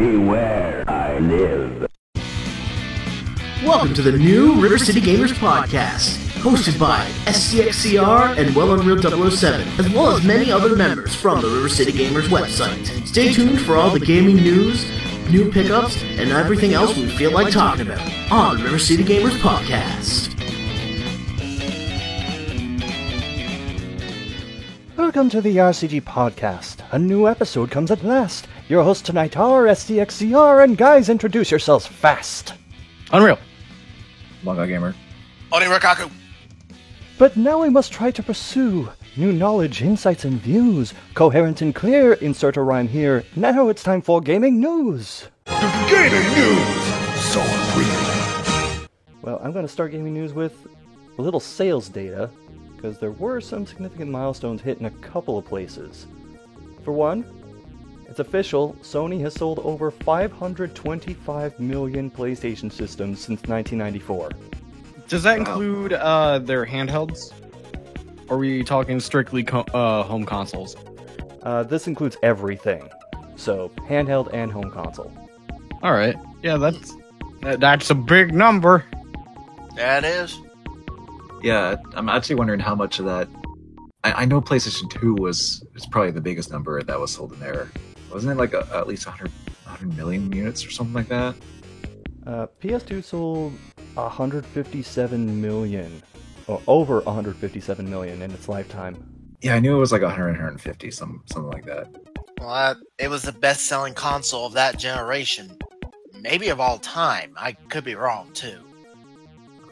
Beware, I live. Welcome to the new River City Gamers podcast, hosted by SCXCR and Well Unreal 007, as well as many other members from the River City Gamers website. Stay tuned for all the gaming news, new pickups, and everything else we feel like talking about on the River City Gamers podcast. Welcome to the RCG podcast. A new episode comes at last. Your hosts tonight are SCXCR, and guys, introduce yourselves fast. Unreal. Manga Gamer. Oni Rakaku. But now we must try to pursue new knowledge, insights, and views. Coherent and clear, insert a rhyme here. Now it's time for gaming news. Gaming news. So real. Well, I'm going to start gaming news with a little sales data, because there were some significant milestones hit in a couple of places. For one, it's official, Sony has sold over 525 million PlayStation systems since 1994. Does that include their handhelds? Or are we talking strictly home consoles? This includes everything. So, handheld and home console. Alright. Yeah, that's a big number. Yeah, it is. Yeah, I'm actually wondering how much of that. I know PlayStation 2 was probably the biggest number that was sold in there. Wasn't it like at least 100 million units or something like that? PS2 sold 157 million, or over 157 million in its lifetime. Yeah, I knew it was like 150, something like that. Well, it was the best-selling console of that generation. Maybe of all time. I could be wrong, too.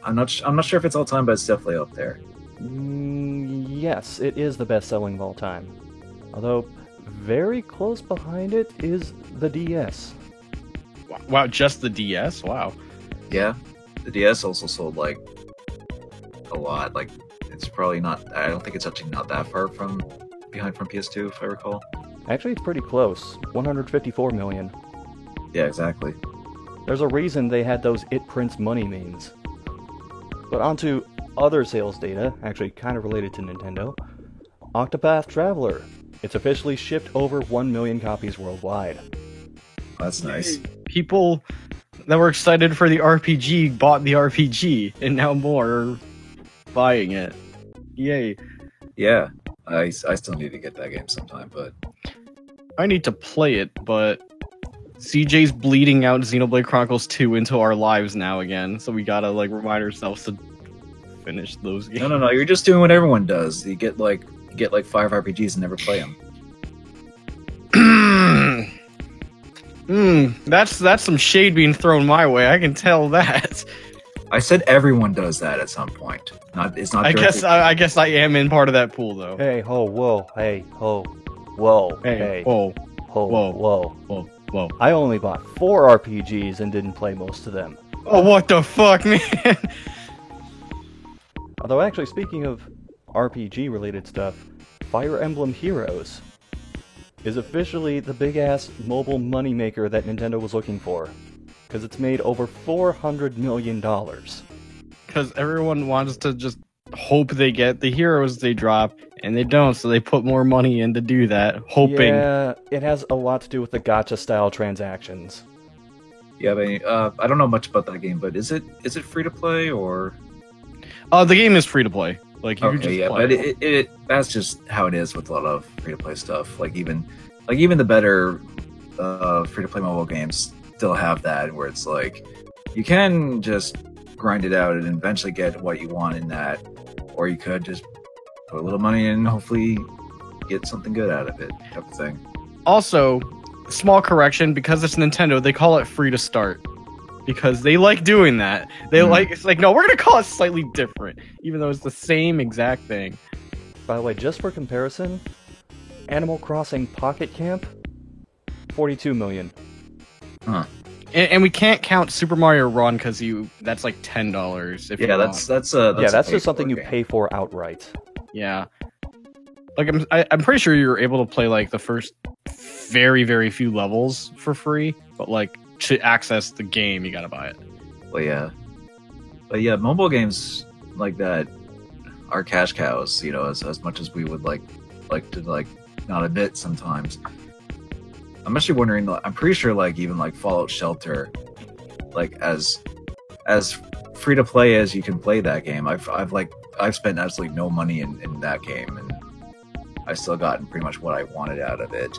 I'm not sure if it's all time, but it's definitely up there. Yes, it is the best-selling of all time. Although, very close behind it is the DS. Wow, just the DS? Wow. Yeah, the DS also sold like a lot. Like, it's probably not. I don't think it's actually not that far behind from PS2, if I recall. Actually, it's pretty close. 154 million. Yeah, exactly. There's a reason they had those It Prints money memes. But on to other sales data, actually kind of related to Nintendo. Octopath Traveler. It's officially shipped over 1 million copies worldwide. That's nice. People that were excited for the RPG bought the RPG, and now more are buying it. Yay. Yeah, I still need to get that game sometime, but... I need to play it, but CJ's bleeding out Xenoblade Chronicles 2 into our lives now again, so we gotta remind ourselves to finish those games. No, you're just doing what everyone does. You get like 5 RPGs and never play them. That's some shade being thrown my way. I can tell that. I said everyone does that at some point. It's not. I guess I am in part of that pool though. Hey ho, whoa, hey ho, whoa, Hey, whoa, ho, whoa, whoa. whoa. I only bought 4 RPGs and didn't play most of them. Oh, what the fuck, man? Although actually, speaking of RPG-related stuff, Fire Emblem Heroes is officially the big-ass mobile moneymaker that Nintendo was looking for. Because it's made over $400 million. Because everyone wants to just hope they get the heroes they drop, and they don't, so they put more money in to do that, hoping. Yeah, it has a lot to do with the gacha-style transactions. Yeah, but I don't know much about that game, but is it free to play or? The game is free to play. You can just play. But it that's just how it is with a lot of free to play stuff. Even the better free to play mobile games still have that, where it's like you can just grind it out and eventually get what you want in that, or you could just put a little money in and hopefully get something good out of it, type of thing. Also, small correction, because it's Nintendo, they call it free to start. Because they like doing that. It's like, no, we're gonna call it slightly different, even though it's the same exact thing. By the way, just for comparison, Animal Crossing Pocket Camp, 42 million. Huh. And we can't count Super Mario Run because that's like $10. If Yeah, that's just something you pay for outright. Yeah. I'm pretty sure you're able to play the first very, very few levels for free, but to access the game, you gotta buy it. Well, yeah. But yeah, mobile games like that are cash cows, as much as we would like to not admit sometimes. I'm actually wondering. I'm pretty sure like even like Fallout Shelter, like as free to play as you can play that game. I've spent absolutely no money in that game, and I still gotten pretty much what I wanted out of it.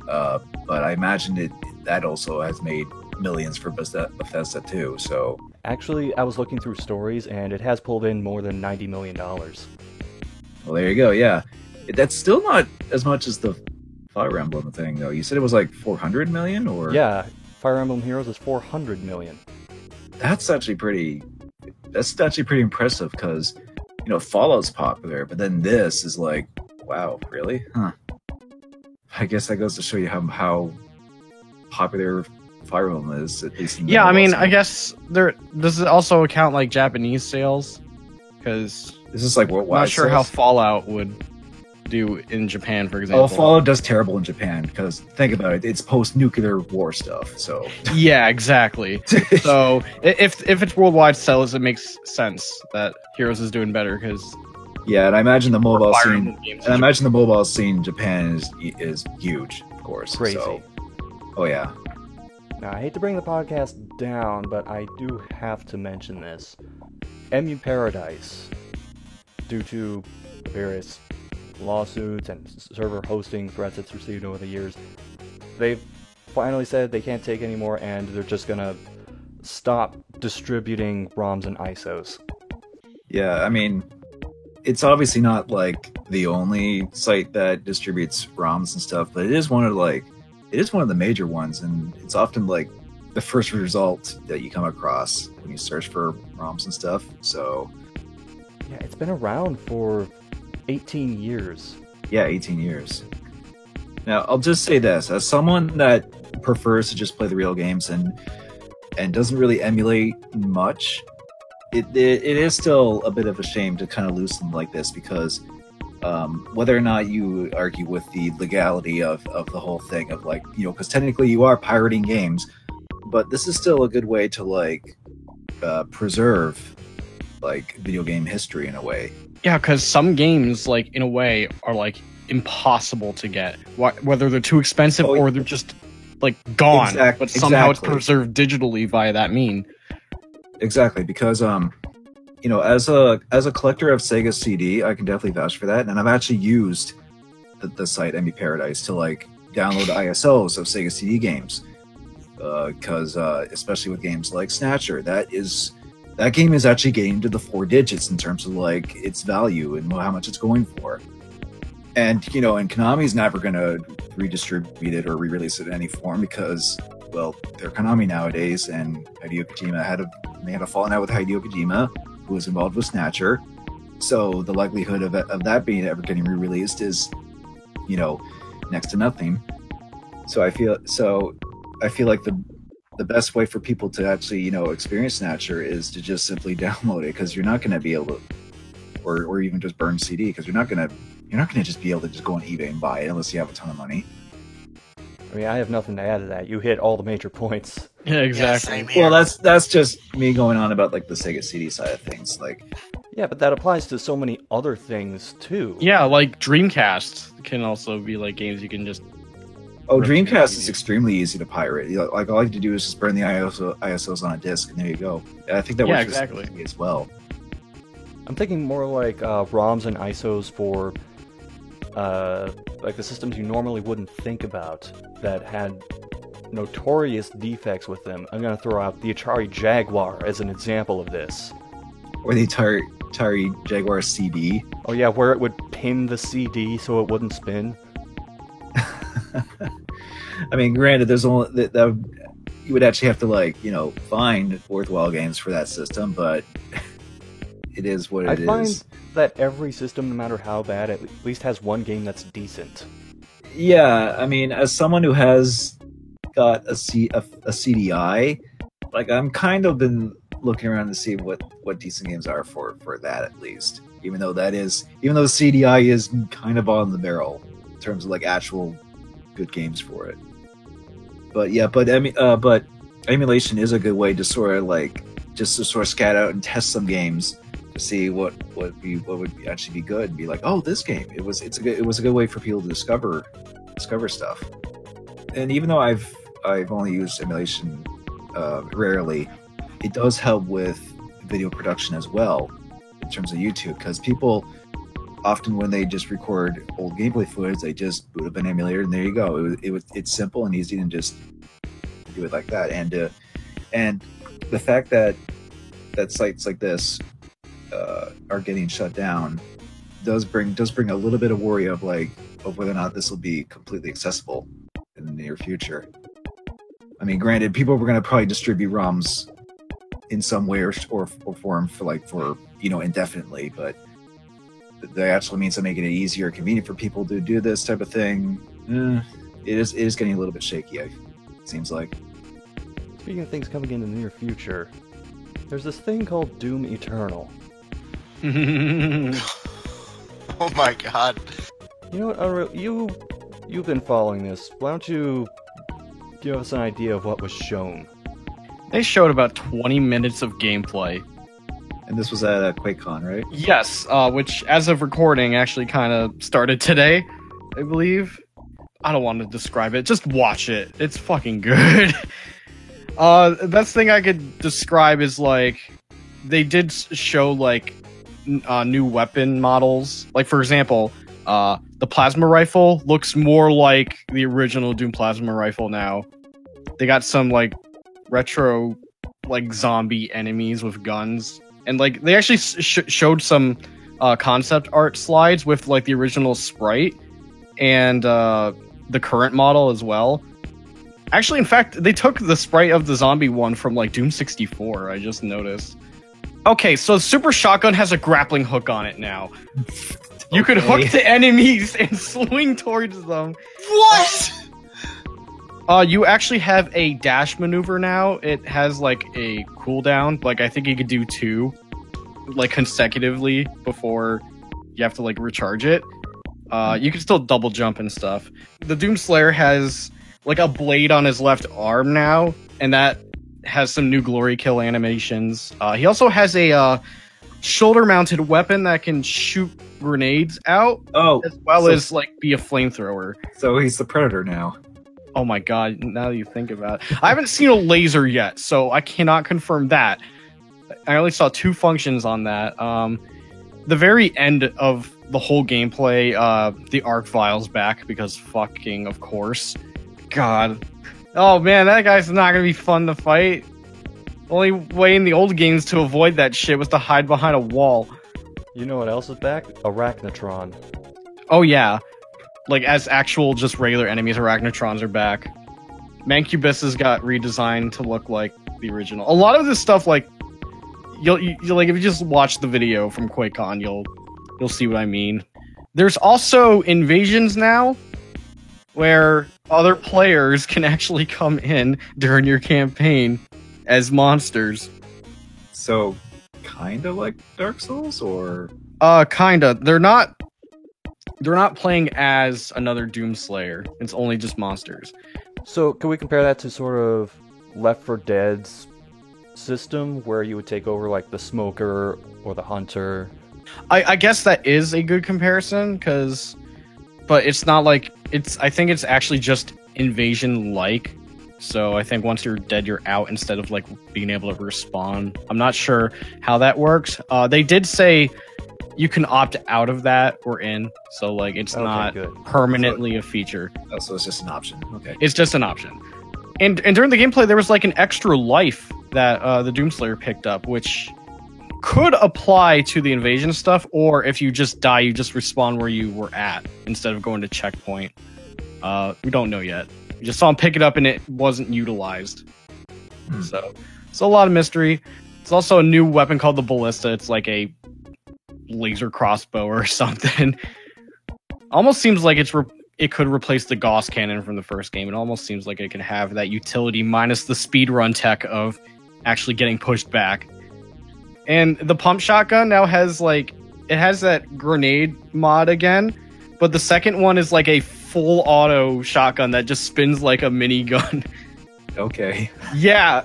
But I imagine that also has made millions for Bethesda too. So Actually, I was looking through stories, and it has pulled in more than $90 million. well, there you go. Yeah, that's still not as much as the Fire Emblem thing, though. You said it was like 400 million, or Yeah, Fire Emblem Heroes is 400 million. That's actually pretty impressive because Fallout's popular, but then this is like, wow, really? Huh. I guess that goes to show you how popular Fire Emblem is, at least in the Yeah, I mean, mobile I scene. guess does it also account like Japanese sales? Because This is like I'm worldwide. not sure how sales. Fallout would do in Japan, for example. Oh, Fallout does terrible in Japan because think about it, it's post-nuclear war stuff. So Yeah, exactly. So if it's worldwide sales, it makes sense that Heroes is doing better because yeah, and I imagine the mobile Fire scene. Emblem games. And I imagine the mobile scene in Japan is huge, of course. Crazy. So, oh yeah. Now, I hate to bring the podcast down, but I do have to mention this. MU Paradise, due to various lawsuits and server hosting threats it's received over the years, they've finally said they can't take anymore, and they're just gonna stop distributing ROMs and ISOs. Yeah, I mean, it's obviously not like the only site that distributes ROMs and stuff, but it is one of the major ones, and it's often like the first result that you come across when you search for ROMs and stuff. So Yeah, it's been around for 18 years. yeah, 18 years. Now, I'll just say this, as someone that prefers to just play the real games and doesn't really emulate much, it is still a bit of a shame to kind of lose something like this because whether or not you argue with the legality of the whole thing of like, because technically you are pirating games, but this is still a good way to like preserve like video game history in a way. Yeah, because some games, like in a way, are like impossible to get. Whether they're too expensive Oh, or they're just like gone, but somehow it's exactly. preserved digitally via that mean. Exactly, because as a collector of Sega CD, I can definitely vouch for that, and I've actually used the site MU Paradise to like download ISOs of Sega CD games, because especially with games like Snatcher, that game is actually getting to the 4 digits in terms of like its value and how much it's going for, and and Konami's never going to redistribute it or re-release it in any form because, well, they're Konami nowadays, and Hideo Kojima had a falling out with Hideo Kojima, who was involved with Snatcher. So the likelihood of that being ever getting re-released is, next to nothing. So I feel like the best way for people to actually experience Snatcher is to just simply download it, because you're not going to be able to, or even just burn CD, because you're not going to just be able to just go on eBay and buy it unless you have a ton of money. I mean, I have nothing to add to that. You hit all the major points. Yeah, Yeah, exactly. same here. Well, that's just me going on about like the Sega CD side of things. Like, Yeah, but that applies to so many other things, too. Yeah, like Dreamcast can also be like games you can just. oh, Right. Dreamcast is extremely easy to pirate. Like all you have to do is just burn the ISOs on a disc, and there you go. And I think that Yeah, works exactly. for CD as well. I'm thinking more like ROMs and ISOs for like the systems you normally wouldn't think about that had notorious defects with them. I'm going to throw out the Atari Jaguar as an example of this. Or the Atari Jaguar CD. Oh yeah, where it would pin the CD so it wouldn't spin. I mean, granted, there's only that you would actually have to find worthwhile games for that system, but it is what it is. I find that every system, no matter how bad, at least has one game that's decent. Yeah, I mean, as someone who has got a CDI, like I'm kind of been looking around to see what decent games are for that at least. Even though CDI is kind of on the barrel in terms of like actual good games for it. But yeah, but emulation is a good way to sort of scat out and test some games to see what would actually be good and be like, oh, this game, it was a good way for people to discover stuff. and even though I've only used emulation rarely, it does help with video production as well in terms of YouTube, because people often, when they just record old gameplay footage, they just boot up an emulator and there you go. It's simple and easy and just do it like that. And the fact that sites like this are getting shut down does bring a little bit of worry of whether or not this will be completely accessible in the near future. I mean, granted, people were going to probably distribute ROMs in some way or form for indefinitely, but the actual means of making it easier, convenient for people to do this type of thing, it is getting a little bit shaky. It seems like. Speaking of things coming in the near future, there's this thing called Doom Eternal. Oh my god. You know what, Unreal? You've been following this. Why don't you give us an idea of what was shown? They showed about 20 minutes of gameplay. And this was at QuakeCon, right? Yes, which, as of recording, actually kind of started today, I believe. I don't want to describe it. Just watch it. It's fucking good. The best thing I could describe is, they did show, new weapon models. Like, for example, the plasma rifle looks more like the original Doom plasma rifle now. They got some, retro, zombie enemies with guns. And, they actually showed some concept art slides with, the original sprite and the current model as well. Actually, in fact, they took the sprite of the zombie one from, Doom 64, I just noticed. Okay, so Super Shotgun has a grappling hook on it now. You could hook to enemies and swing towards them. What? You actually have a dash maneuver now. It has a cooldown. I think you could do 2 consecutively before you have to recharge it. You can still double jump and stuff. The Doomslayer has a blade on his left arm now, and that has some new glory kill animations. He also has a shoulder mounted weapon that can shoot grenades out, as well as be a flamethrower. So he's the Predator now. Oh my god, now that you think about it. I haven't seen a laser yet, so I cannot confirm that. I only saw 2 functions on that. The very end of the whole gameplay, the Arc Vial's back, because fucking of course. God. Oh man, that guy's not gonna be fun to fight. Only way in the old games to avoid that shit was to hide behind a wall. You know what else is back? Arachnotron. Oh yeah. As actual, just regular enemies, Arachnotrons are back. Mancubus got redesigned to look like the original. A lot of this stuff, you'll if you just watch the video from QuakeCon, you'll see what I mean. There's also invasions now, where other players can actually come in during your campaign as monsters. So, kinda like Dark Souls, or? Kinda. They're not playing as another Doomslayer. It's only just monsters. So, can we compare that to sort of Left 4 Dead's system, where you would take over, the Smoker or the Hunter? I guess that is a good comparison, but it's not I think it's actually just invasion-like. So I think once you're dead, you're out instead of being able to respawn. I'm not sure how that works. They did say you can opt out of that or in, so it's not permanently a feature. Oh, so it's just an option. Okay. It's just an option. And during the gameplay, there was an extra life that the Doomslayer picked up, which could apply to the invasion stuff, or if you just die, you just respawn where you were at instead of going to checkpoint. We don't know yet. We just saw him pick it up and it wasn't utilized. So it's a lot of mystery. It's also a new weapon called the Ballista. It's a laser crossbow or something. Almost seems like it could replace the Gauss cannon from the first game. It almost seems like it could have that utility minus the speedrun tech of actually getting pushed back. And the pump shotgun now has it has that grenade mod again, but the second one is a full auto shotgun that just spins like a minigun. Okay. Yeah.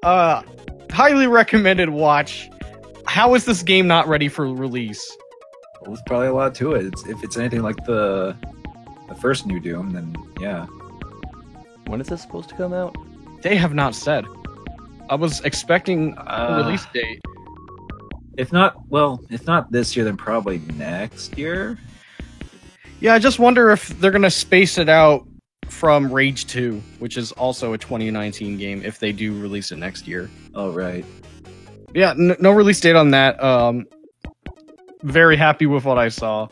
Highly recommended watch. How is this game not ready for release? Well, there's probably a lot to it. If it's anything like the first new Doom, then yeah. When is this supposed to come out? They have not said. I was expecting a release date. If not this year, then probably next year. Yeah, I just wonder if they're gonna space it out from Rage 2, which is also a 2019 game, if they do release it next year. Oh, right. Yeah, no release date on that. Very happy with what I saw.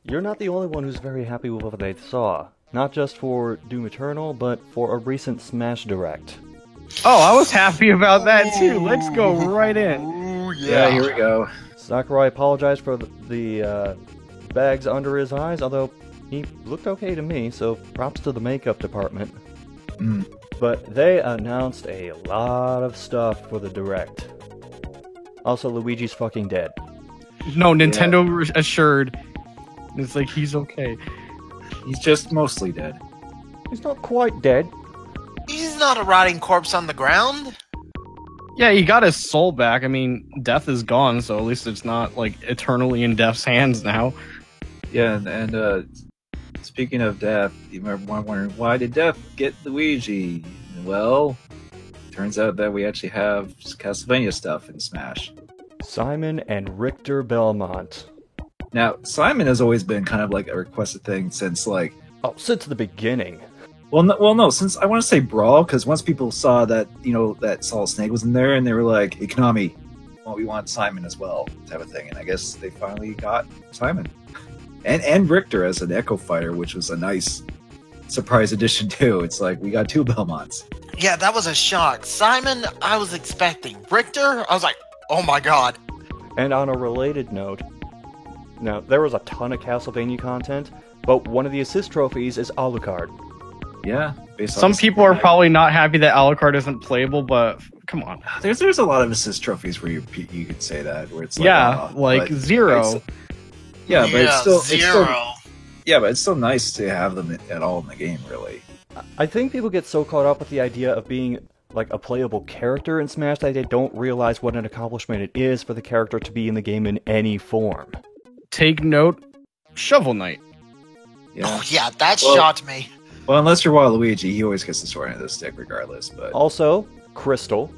You're not the only one who's very happy with what they saw. Not just for Doom Eternal, but for a recent Smash Direct. Oh, I was happy about that too. Let's go right in. Ooh, Yeah, here we go. Sakurai apologized for the bags under his eyes, although he looked okay to me, so props to the makeup department. But they announced a lot of stuff for the Direct. Also, Luigi's fucking dead. No, Nintendo assured. It's like, he's okay. He's just mostly dead. He's not quite dead. He's not a rotting corpse on the ground. Yeah, he got his soul back. I mean, Death is gone, so at least it's not, like, eternally in Death's hands now. Yeah, and speaking of Death, you remember wondering, why did Death get Luigi? Well, turns out that we actually have Castlevania stuff in Smash. Simon and Richter Belmont. Now, Simon has always been kind of like a requested thing since, like... Oh, since the beginning. Well, no, since I want to say Brawl, because once people saw that, that Solid Snake was in there, and they were like, hey, Konami, well, we want Simon as well, type of thing. And I guess they finally got Simon. And Richter as an Echo Fighter, which was a nice surprise addition, too. It's like, we got 2 Belmonts. Yeah, that was a shock. Simon, I was expecting. Richter, I was like, oh my god. And on a related note, now, there was a ton of Castlevania content, but one of the assist trophies is Alucard. Yeah. Based on Some this- people are probably not happy that Alucard isn't playable, but come on. There's a lot of assist trophies where you could say that, where it's like... Yeah, but Zero. But it's still... Zero. Yeah, but it's still nice to have them at all in the game, really. I think people get so caught up with the idea of being like a playable character in Smash that they don't realize what an accomplishment it is for the character to be in the game in any form. Take note, Shovel Knight. Yeah. Oh yeah, that Well- shocked me. Well, unless you're Waluigi, he always gets the short end of the stick regardless, but... Also, Crystal.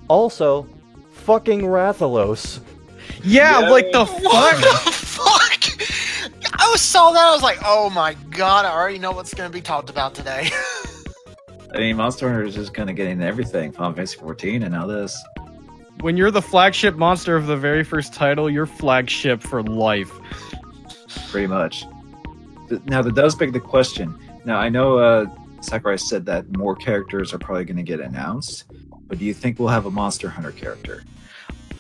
Also, fucking Rathalos. Yeah, Yeah. like the What fuck? the fuck? I saw that, I was like, oh my god, I already know what's going to be talked about today. I mean, Monster Hunter is just kind of getting everything. Final Fantasy 14 and now this. When you're the flagship monster of the very first title, you're flagship for life. Pretty much. Now, that does beg the question. Now, I know Sakurai said that more characters are probably going to get announced, but do you think we'll have a Monster Hunter character?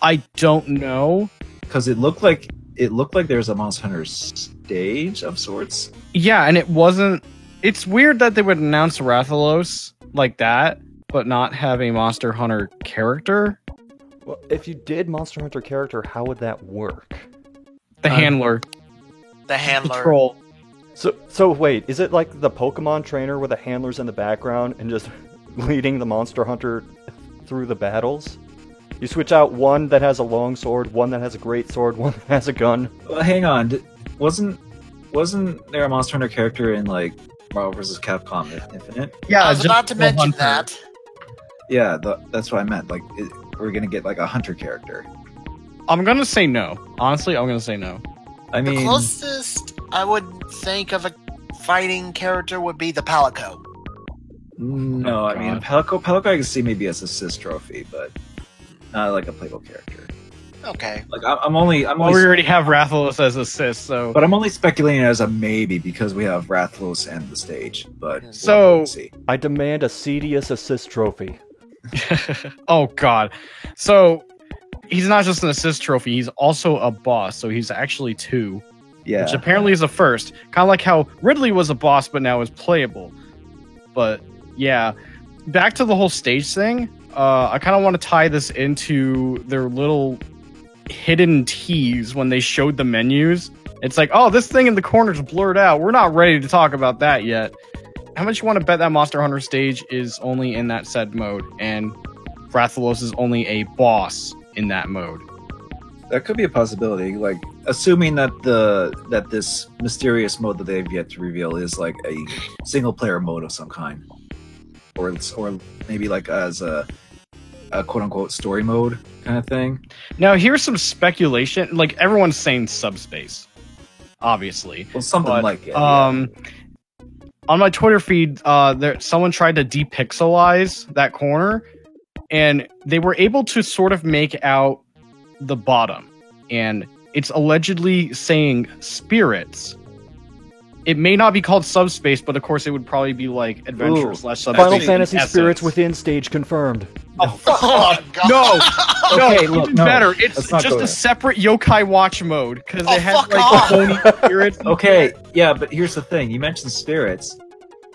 I don't know. Because it looked like there's a Monster Hunter stage of sorts. Yeah, and it wasn't... It's weird that they would announce Rathalos like that, but not have a Monster Hunter character. Well, if you did Monster Hunter character, how would that work? The handler. The handler. Troll. So wait, is it like the Pokemon trainer where the handler's in the background and just leading the Monster Hunter through the battles? You switch out one that has a long sword, one that has a great sword, one that has a gun. Well, hang on. Wasn't there a Monster Hunter character in, like, Marvel vs. Capcom Infinite? Yeah, I was about to mention Hunter. that. Yeah, that's what I meant. Like, we're going to get, like, a Hunter character. I'm gonna say no. Honestly, I'm gonna say no. I The mean... closest I would think of a fighting character would be the Palico. No, I mean, Palico I can see maybe as assist trophy, but not like a playable character. Okay. Like, I'm only... Well, we already have Rathalos as assist, so... But I'm only speculating as a maybe because we have Rathalos and the stage. But we'll So- have to see. I demand a Cedius assist trophy. Oh god. So he's not just an assist trophy, he's also a boss, so he's actually 2. Yeah, Which apparently is a first. Kind of like how Ridley was a boss but now is playable. But yeah. Back to the whole stage thing. I kind of want to tie this into their little hidden tease when they showed the menus. It's like, oh, this thing in the corner's blurred out. We're not ready to talk about that yet. How much you want to bet that Monster Hunter stage is only in that said mode, and Rathalos is only a boss in that mode? That could be a possibility. Like, assuming that this mysterious mode that they've yet to reveal is like a single player mode of some kind, or maybe like as a quote unquote story mode kind of thing. Now, here's some speculation. Like, everyone's saying subspace, obviously. Well, something But, like it. On my Twitter feed, someone tried to depixelize that corner, and they were able to sort of make out the bottom, and it's allegedly saying spirits. It may not be called subspace, but of course it would probably be like adventure Ooh. slash subspace. Final in Fantasy essence. Spirits Within stage confirmed. Oh, fuck. Oh, God. No, Okay, no, look, even no, better. let's It's not just go a there. separate Yokai Watch mode because Oh, it has fuck like off. phony spirits. Okay, yeah, but here's the thing. You mentioned spirits,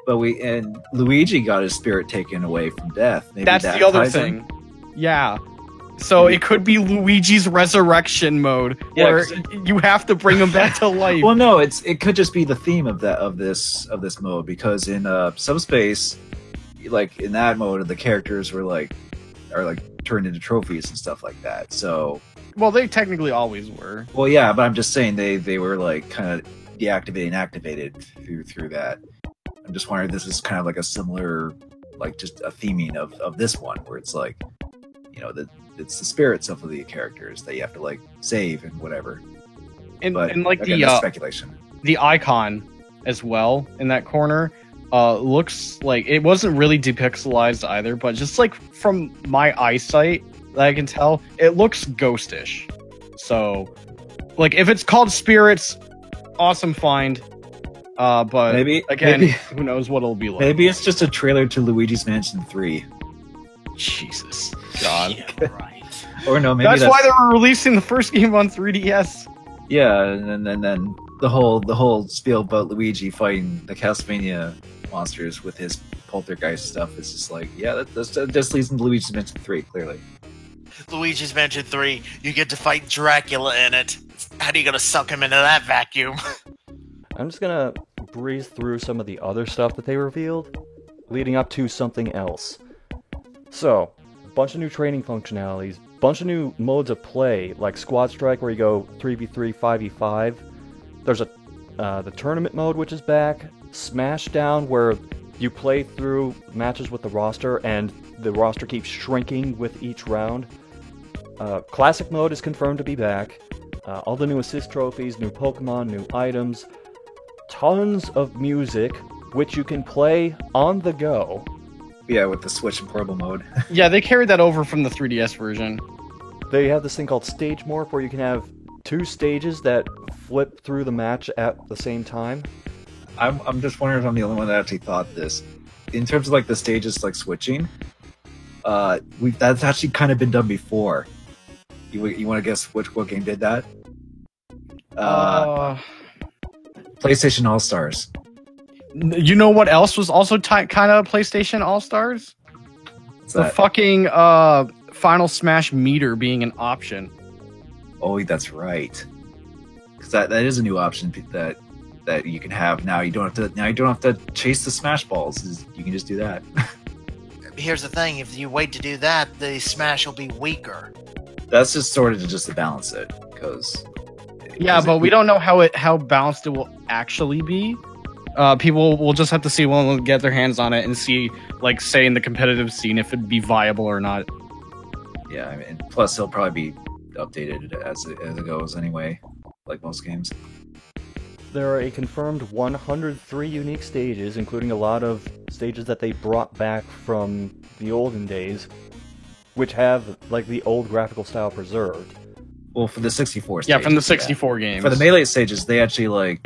but Luigi got his spirit taken away from death. Maybe That's that the other ties in? thing. Yeah. So it could be Luigi's resurrection mode, Yeah, where 'cause you have to bring him back to life. Well, no, it could just be the theme of this mode, because in Subspace, like in that mode, the characters are like turned into trophies and stuff like that. So, Well, they technically always were. well, yeah, but I'm just saying they were like kind of deactivated and activated through that. I'm just wondering if this is kind of like a similar, like just a theming of this one, where it's like, you know, it's the spirits of the characters that you have to like save and whatever. And, But and like again, that's the speculation. the icon as well in that corner looks like it wasn't really depixelized either, but just like from my eyesight that I can tell, it looks ghostish. So, like, if it's called spirits, awesome find. But Maybe who knows what it'll be like? maybe it's just a trailer to Luigi's Mansion 3. Jesus, God. Yeah, right. Or no, maybe That's why they were releasing the first game on 3DS. yeah, and then the whole spiel about Luigi fighting the Castlevania monsters with his poltergeist stuff is just like, yeah, that just leads into Luigi's Mansion 3, clearly. Luigi's Mansion 3, you get to fight Dracula in it. How are you gonna suck him into that vacuum? I'm just gonna breeze through some of the other stuff that they revealed, leading up to something else. So, a bunch of new training functionalities, bunch of new modes of play, like Squad Strike, where you go 3v3, 5v5. There's the tournament mode, which is back. Smashdown, where you play through matches with the roster, and the roster keeps shrinking with each round. Classic mode is confirmed to be back. All the new assist trophies, new Pokemon, new items. Tons of music, which you can play on the go. Yeah, with the Switch and portable mode. Yeah, they carried that over from the 3DS version. They have this thing called Stage Morph, where you can have two stages that flip through the match at the same time. I'm just wondering if I'm the only one that actually thought this. In terms of like the stages like switching, that's actually kind of been done before. You want to guess what game did that? PlayStation All Stars. You know what else was also kind of PlayStation All Stars? What's The that? fucking Final Smash meter being an option. Oh, that's right. Because that is a new option that you can have now. You don't have to chase the Smash balls. You can just do that. Here's the thing, if you wait to do that, the Smash will be weaker. That's just sort of just to balance it, because Yeah, but we don't know how balanced it will actually be. People will just have to see when they'll get their hands on it and see, like, say in the competitive scene, if it'd be viable or not. Yeah, I mean, plus it'll probably be updated as it goes anyway, like most games. There are a confirmed 103 unique stages, including a lot of stages that they brought back from the olden days, which have, like, the old graphical style preserved. Well, for the 64 Yeah, from the stages, 64 games. For the Melee stages, they actually like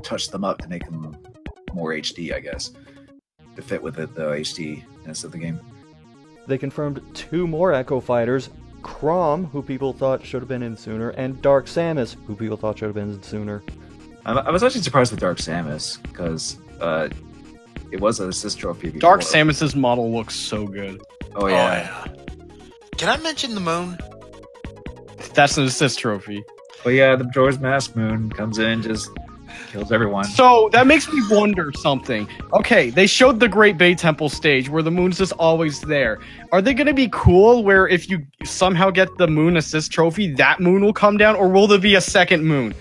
touched them up to make them more HD, I guess, to fit with the HDness of the game. They confirmed 2 more Echo Fighters, Chrom, who people thought should have been in sooner, and Dark Samus, who people thought should have been in sooner. I was actually surprised with Dark Samus, because it was an assist trophy before. Dark Samus's model looks so good. Oh yeah. Can I mention the moon? That's an assist trophy. But yeah, the Majora's Mask moon comes in, just Kills everyone. So that makes me wonder something. Okay, they showed the Great Bay Temple stage where the moon's just always there. Are they going to be cool where if you somehow get the moon assist trophy, that moon will come down, or will there be a second moon?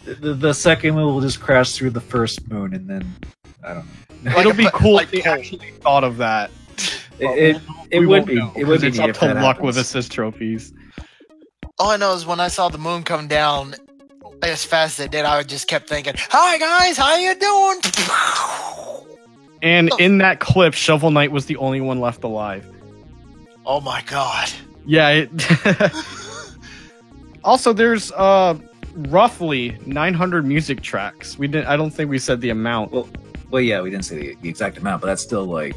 The second moon will just crash through the first moon, and then I don't know. It'll be cool like if they actually thought of that. It We would won't be. know, It would 'cause be it's neat up if to that luck with happens. assist trophies. All I know is when I saw the moon come down as fast as it did, I just kept thinking, "Hi guys, how you doing?" And in that clip, Shovel Knight was the only one left alive. Oh my god! Yeah. Also, there's roughly 900 music tracks. I don't think we said the amount. Well, yeah, we didn't say the exact amount, but that's still like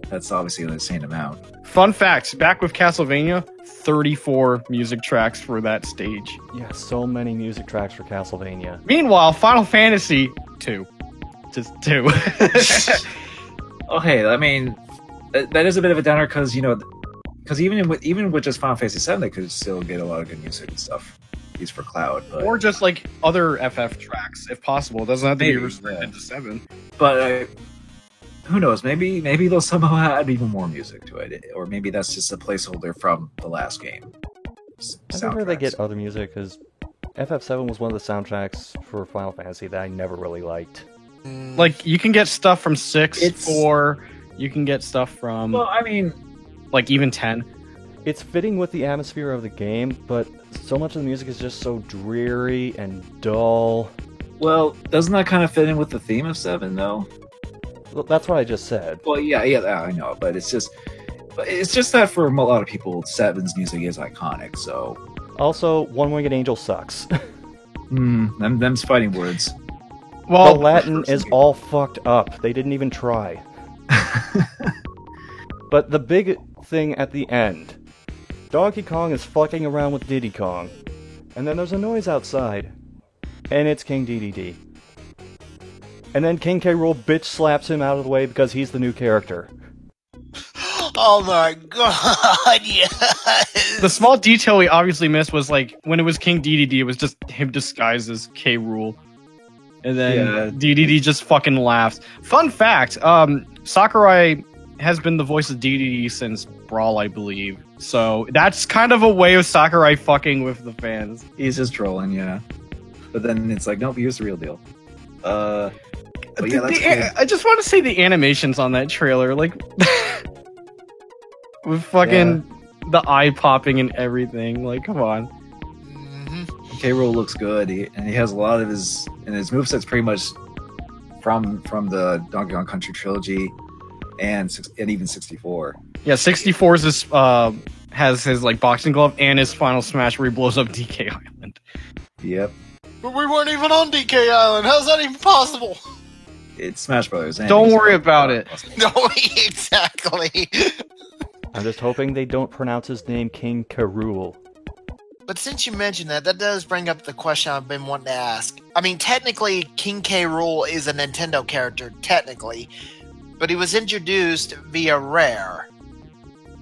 that's obviously an insane amount. Fun facts: back with Castlevania, 34 music tracks for that stage. Yeah, so many music tracks for Castlevania. Meanwhile, Final Fantasy 2, just 2. Okay, I mean that is a bit of a downer because even with just Final Fantasy 7, they could still get a lot of good music and stuff. Used for Cloud, but Or just like other FF tracks, if possible. It doesn't have to be Maybe, restricted yeah. to 7. but who knows? Maybe they'll somehow add even more music to it, or maybe that's just a placeholder from the last game. I wonder if they Soundtracks. get other music, because FF7 was one of the soundtracks for Final Fantasy that I never really liked. Like, you can get stuff from 6, It's- 4, you can get stuff from, Well, I mean, like, even 10. It's fitting with the atmosphere of the game, but so much of the music is just so dreary and dull. well, doesn't that kind of fit in with the theme of 7 though? Well, that's what I just said. Well, yeah, I know, but it's just that for a lot of people, 7's music is iconic. So, Also, One Winged Angel sucks. them's fighting words. Well, The Latin is all fucked up. They didn't even try. But the big thing at the end, Donkey Kong is fucking around with Diddy Kong, and then there's a noise outside, and it's King DDD. And then King K. Rool bitch slaps him out of the way because he's the new character. Oh my god! Yes. the small detail we obviously missed was, like, when it was King DDD, it was just him disguised as K. Rool. And then Yeah. DDD just fucking laughs. Fun fact, Sakurai has been the voice of DDD since Brawl, I believe. So that's kind of a way of Sakurai fucking with the fans. He's just trolling, yeah. But then it's like, nope, here's the real deal. But yeah, that's cool. I just want to say the animations on that trailer, like, with fucking the eye popping and everything. Like, come on. Mhm. K. Rool looks good, and he has a lot of his moveset's pretty much from the Donkey Kong Country trilogy, and even 64. Yeah, 64's is has his, like, boxing glove and his final smash where he blows up DK Island. Yep, But we weren't even on DK Island. How's that even possible? it's Smash Brothers. Don't worry about it. No, exactly. I'm just hoping they don't pronounce his name King K. Rool. But since you mentioned that does bring up the question I've been wanting to ask. I mean, technically, King K. Rool is a Nintendo character, technically, but he was introduced via Rare.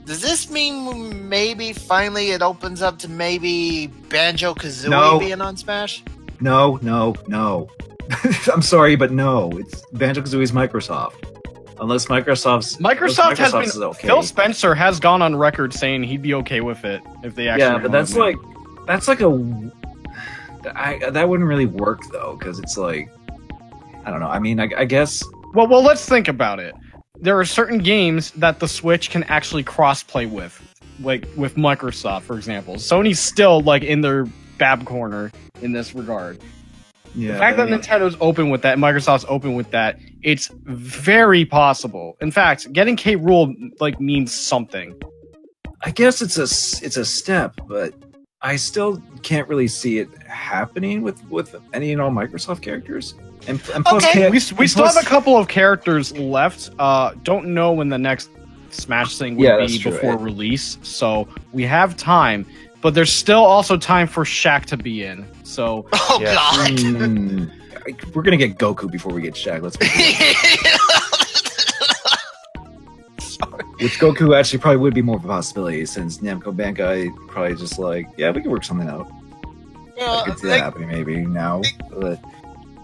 Does this mean maybe finally it opens up to maybe Banjo-Kazooie No. being on Smash? No. I'm sorry, but no. It's Banjo-Kazooie's Microsoft. Unless Microsoft has is been. okay. Phil Spencer has gone on record saying he'd be okay with it if they actually. Yeah, but wanted that's it. that wouldn't really work though, because it's like, I don't know. I mean, I guess. Well, let's think about it. There are certain games that the Switch can actually cross-play with, like with Microsoft, for example. Sony's still, like, in their bad corner in this regard. Yeah, The fact but I that mean- Nintendo's open with that, Microsoft's open with that, it's very possible. In fact, getting K. Rool, like, means something. I guess it's a step, but I still can't really see it happening with any and all Microsoft characters. And plus, Okay. We still have a couple of characters left. Don't know when the next Smash thing would Yeah, be that's true. before release, so we have time. But there's still also time for Shaq to be in. So Oh, Yeah. God. We're gonna get Goku before we get Shaq. Let's be real. Which Goku actually probably would be more of a possibility since Namco Bandai probably just like, yeah, we can work something out. Yeah, I could see that happening maybe now. But,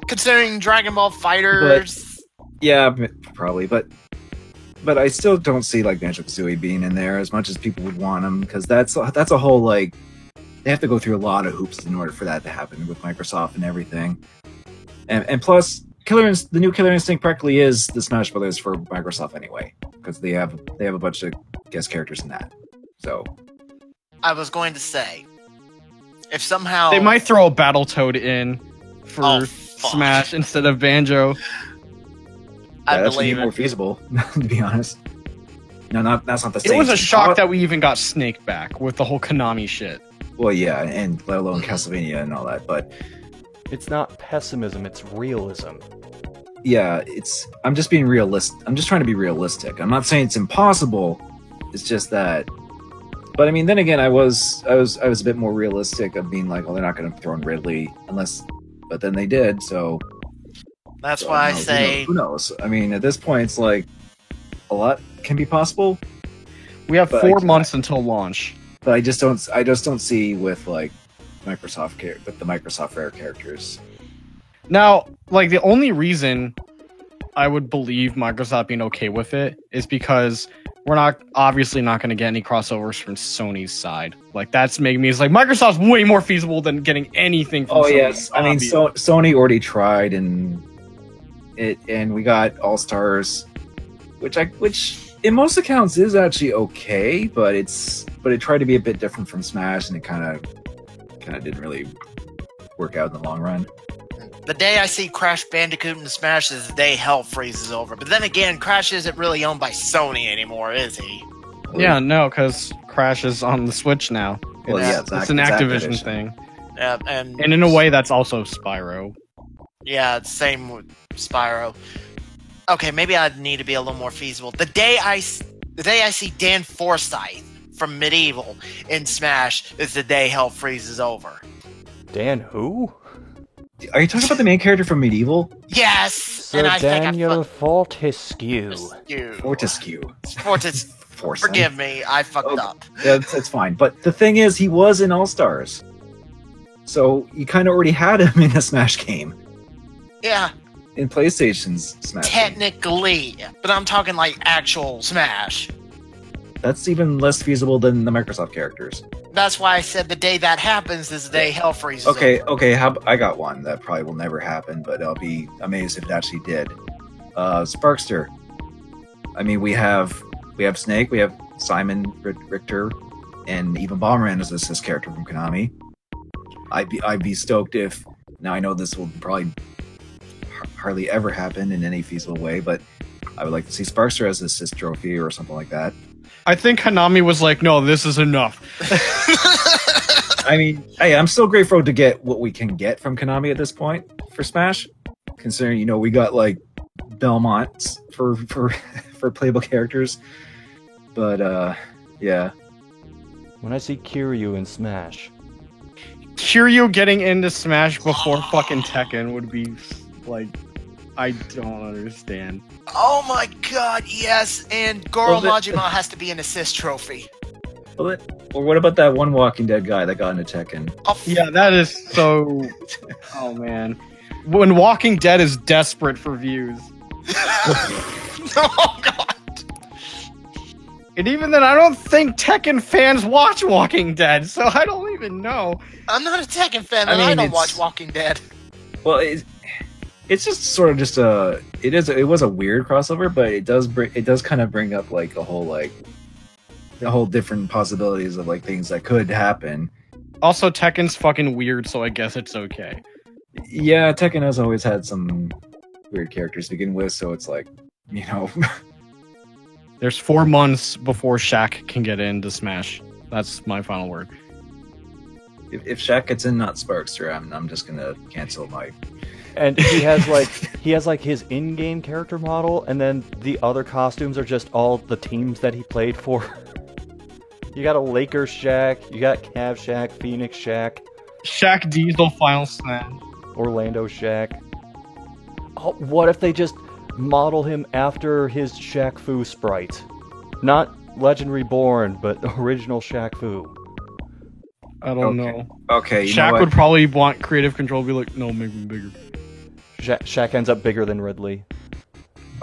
considering Dragon Ball Fighters. yeah, probably. But I still don't see like Banjo-Kazooie being in there as much as people would want him, because that's a whole like they have to go through a lot of hoops in order for that to happen with Microsoft and everything. And plus, the new Killer Instinct practically is the Smash Brothers for Microsoft anyway, because they have a bunch of guest characters in that. So I was going to say, if somehow They might throw a Battletoad in for Oh, fuck. Smash instead of Banjo. I that's believe more it. feasible, to be honest. No, that's not the It same. was a shock that we even got Snake back with the whole Konami shit. Well, yeah, and let alone Castlevania and all that, but It's not pessimism, it's realism. yeah, I'm just being realistic. I'm just trying to be realistic. I'm not saying it's impossible. It's just that. But I mean, then again, I was a bit more realistic of being like, well, they're not going to throw in Ridley unless, but then they did. So That's so, why I who knows? say Who knows? I mean, at this point, it's like a lot can be possible, We have But 4 I- months until launch. but I just don't see with like with the Microsoft Rare characters. Now, like, the only reason I would believe Microsoft being okay with it is because we're obviously not going to get any crossovers from Sony's side. Like, that's making me, it's like, Microsoft's way more feasible than getting anything from Oh Sony. yes, I mean, obviously. Sony already tried, and we got All Stars, which in most accounts is actually okay, but it tried to be a bit different from Smash, and it kind of didn't really work out in the long run. the day I see Crash Bandicoot in Smash is the day hell freezes over. But then again, Crash isn't really owned by Sony anymore, is he? Yeah, no, because Crash is on the Switch now. Well, yeah, It's an it's Activision Activision. thing. And And in a way, that's also Spyro. yeah, it's same with Spyro. Okay, maybe I need to be a little more feasible. The day I see Dan Forsyth from Medieval in Smash is the day hell freezes over. Dan who? Are you talking about the main character from Medieval? Yes, Sir and I Daniel think Fortescue. Fortescue. Fortescue. Forsyth. Forgive me, I fucked Oh. up. Yeah, that's fine. But the thing is, he was in All Stars, so you kind of already had him in a Smash game, Yeah, in PlayStation's Smash. Game. technically, but I'm talking like actual Smash. That's even less feasible than the Microsoft characters. That's why I said the day that happens is the day hell freezes Okay, over. okay. I got one that probably will never happen, but I'll be amazed if it actually did. Sparkster. I mean, we have Snake, we have Simon Richter, and even Bomberman is this character from Konami. I'd be stoked if. Now I know this will probably hardly ever happen in any feasible way, but I would like to see Sparkster as an assist trophy or something like that. I think Konami was like, no, this is enough. I mean, hey, I'm still grateful to get what we can get from Konami at this point for Smash, considering we got like Belmont for playable characters, but yeah. When I see Kiryu in Smash, Kiryu getting into Smash before fucking Tekken would be like, I don't understand. Oh my god, yes, and Goro Well, Majima has to be an assist trophy. Or what about that one Walking Dead guy that got into Tekken? Oh, Yeah, that is so. Oh man, when Walking Dead is desperate for views, oh god. and even then, I don't think Tekken fans watch Walking Dead, so I don't even know. I'm not a Tekken fan, I and I, mean, don't it's- watch Walking Dead. Well, it's just sort of just it was a weird crossover, but it does kind of bring up like a whole different possibilities of like things that could happen. Also, Tekken's fucking weird, so I guess it's okay. Yeah, Tekken has always had some weird characters to begin with, so it's like There's 4 months before Shaq can get into Smash. That's my final word. if Shaq gets in, not Sparkster, I'm just gonna cancel my. and he has like his in-game character model, and then the other costumes are just all the teams that he played for. You got a Lakers Shaq, you got Cavs Shaq, Phoenix Shaq, Shaq Diesel Final Smash. Orlando Shaq. Oh, what if they just model him after his Shaq Fu sprite? Not Legend Reborn, but original Shaq Fu. I don't know. Okay, you know Shaq what? would probably want creative control. Be like, no, make me bigger. Shaq ends up bigger than Ridley.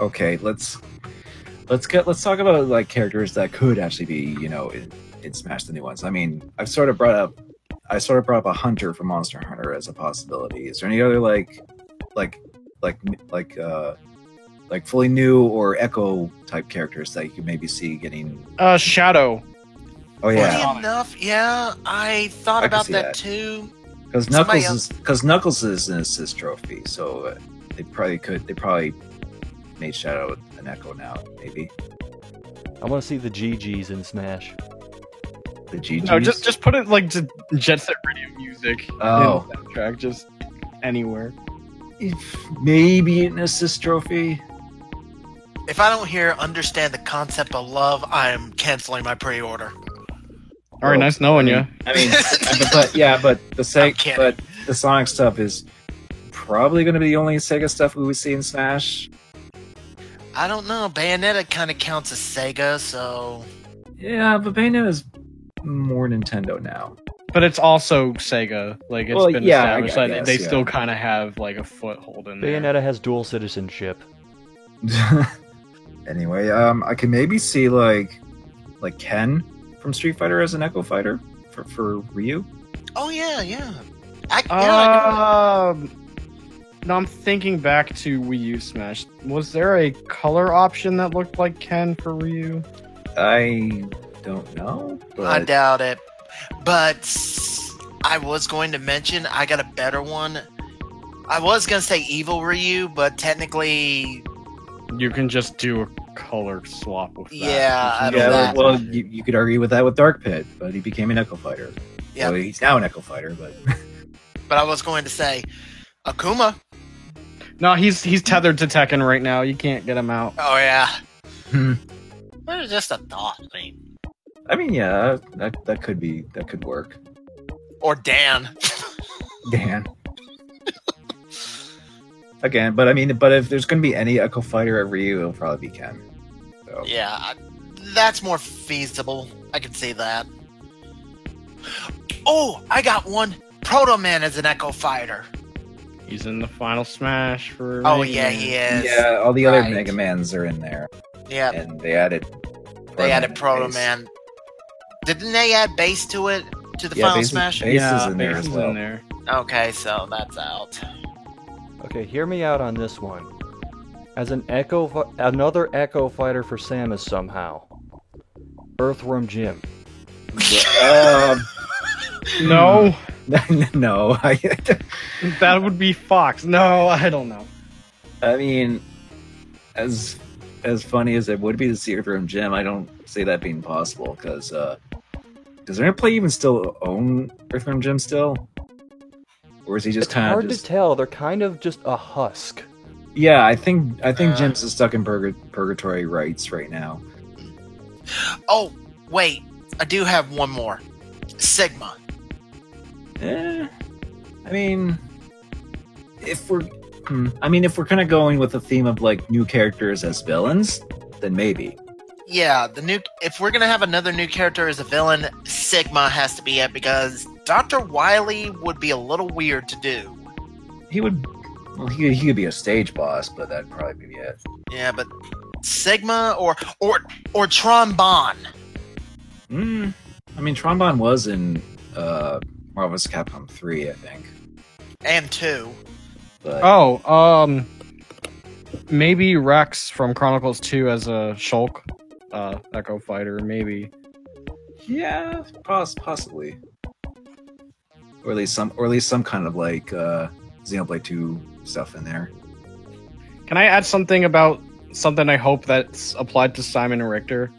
Okay, let's talk about like characters that could actually be, in Smash, the new ones. I mean, I sort of brought up a Hunter from Monster Hunter as a possibility. Is there any other like fully new or Echo type characters that you could maybe see getting? Shadow. Oh yeah, Funny enough, yeah, I thought I can about see that that. too. because Somebody Knuckles is an assist trophy, so they probably made Shadow an Echo now, maybe. I want to see the GGs in Smash. The GGs. No, just put it like to Jet Set Radio music. Oh. In the soundtrack, just anywhere. Maybe an assist trophy. If I don't hear understand the concept of love, I'm canceling my pre-order. All right, nice knowing you. I mean, but I'm kidding. the Sonic stuff is probably going to be the only Sega stuff we would see in Smash. I don't know. Bayonetta kind of counts as Sega, so Yeah, but Bayonetta is more Nintendo now. But it's also Sega. Like it's Well, been yeah, I established that guess, they yeah. still kind of have like a foothold in there. Bayonetta has dual citizenship. Anyway, I can maybe see like Ken from Street Fighter as an Echo Fighter for Ryu. oh yeah. I No, I'm thinking back to Wii U Smash. Was there a color option that looked like Ken for Ryu? I don't know, but I doubt it. But I was going to mention I got a better one. I was going to say Evil Ryu, but technically, You can just do a color swap with that. Yeah, I don't yeah, know. well, you could argue with that with Dark Pit, but he became an Echo Fighter. Yeah. Well, he's now an Echo Fighter, but but I was going to say Akuma. No, he's tethered to Tekken right now. You can't get him out. Oh yeah. Hmm. But it's just a thought. I mean, yeah, that could work. Or Dan. Dan. Again, but I mean, if there's going to be any Echo Fighter at Ryu, it'll probably be Ken. So. Yeah, that's more feasible. I can see that. Oh, I got one. Proto Man as an Echo Fighter. He's in the final Smash for. Oh Mega yeah, Man. he is. Yeah, all the other Right. Mega Mans are in there, Yeah, and they added. they added Proto Base. Man. Didn't they add Base to it to the Yeah, final Base is- Smash? Base Yeah, is in there Base as is well. in there. Okay, so that's out. Okay, hear me out on this one. As another Echo Fighter for Samus somehow. Earthworm Jim. No, No, that would be Fox. No, I don't know. I mean, as funny as it would be to see Earthworm Jim, I don't see that being possible because does Interplay even still own Earthworm Jim still, or is he just It's kind hard of to tell. They're kind of just a husk. Yeah, I think Jim's is stuck in purgatory rights right now. Oh, wait. I do have one more. Sigma. I mean, if we're kind of going with the theme of like new characters as villains, then maybe. Yeah, if we're gonna have another new character as a villain, Sigma has to be it because Dr. Wily would be a little weird to do. He would. Well, he could be a stage boss, but that'd probably be it. Yeah, but Sigma or Trombone. I mean, Trombone was in Marvel vs. Capcom 3, I think. And 2. But Maybe Rex from Chronicles 2 as a Shulk Echo Fighter, maybe. yeah, possibly. Or at least some kind of like Xenoblade 2 stuff in there. Can I add something about something I hope that's applied to Simon and Richter?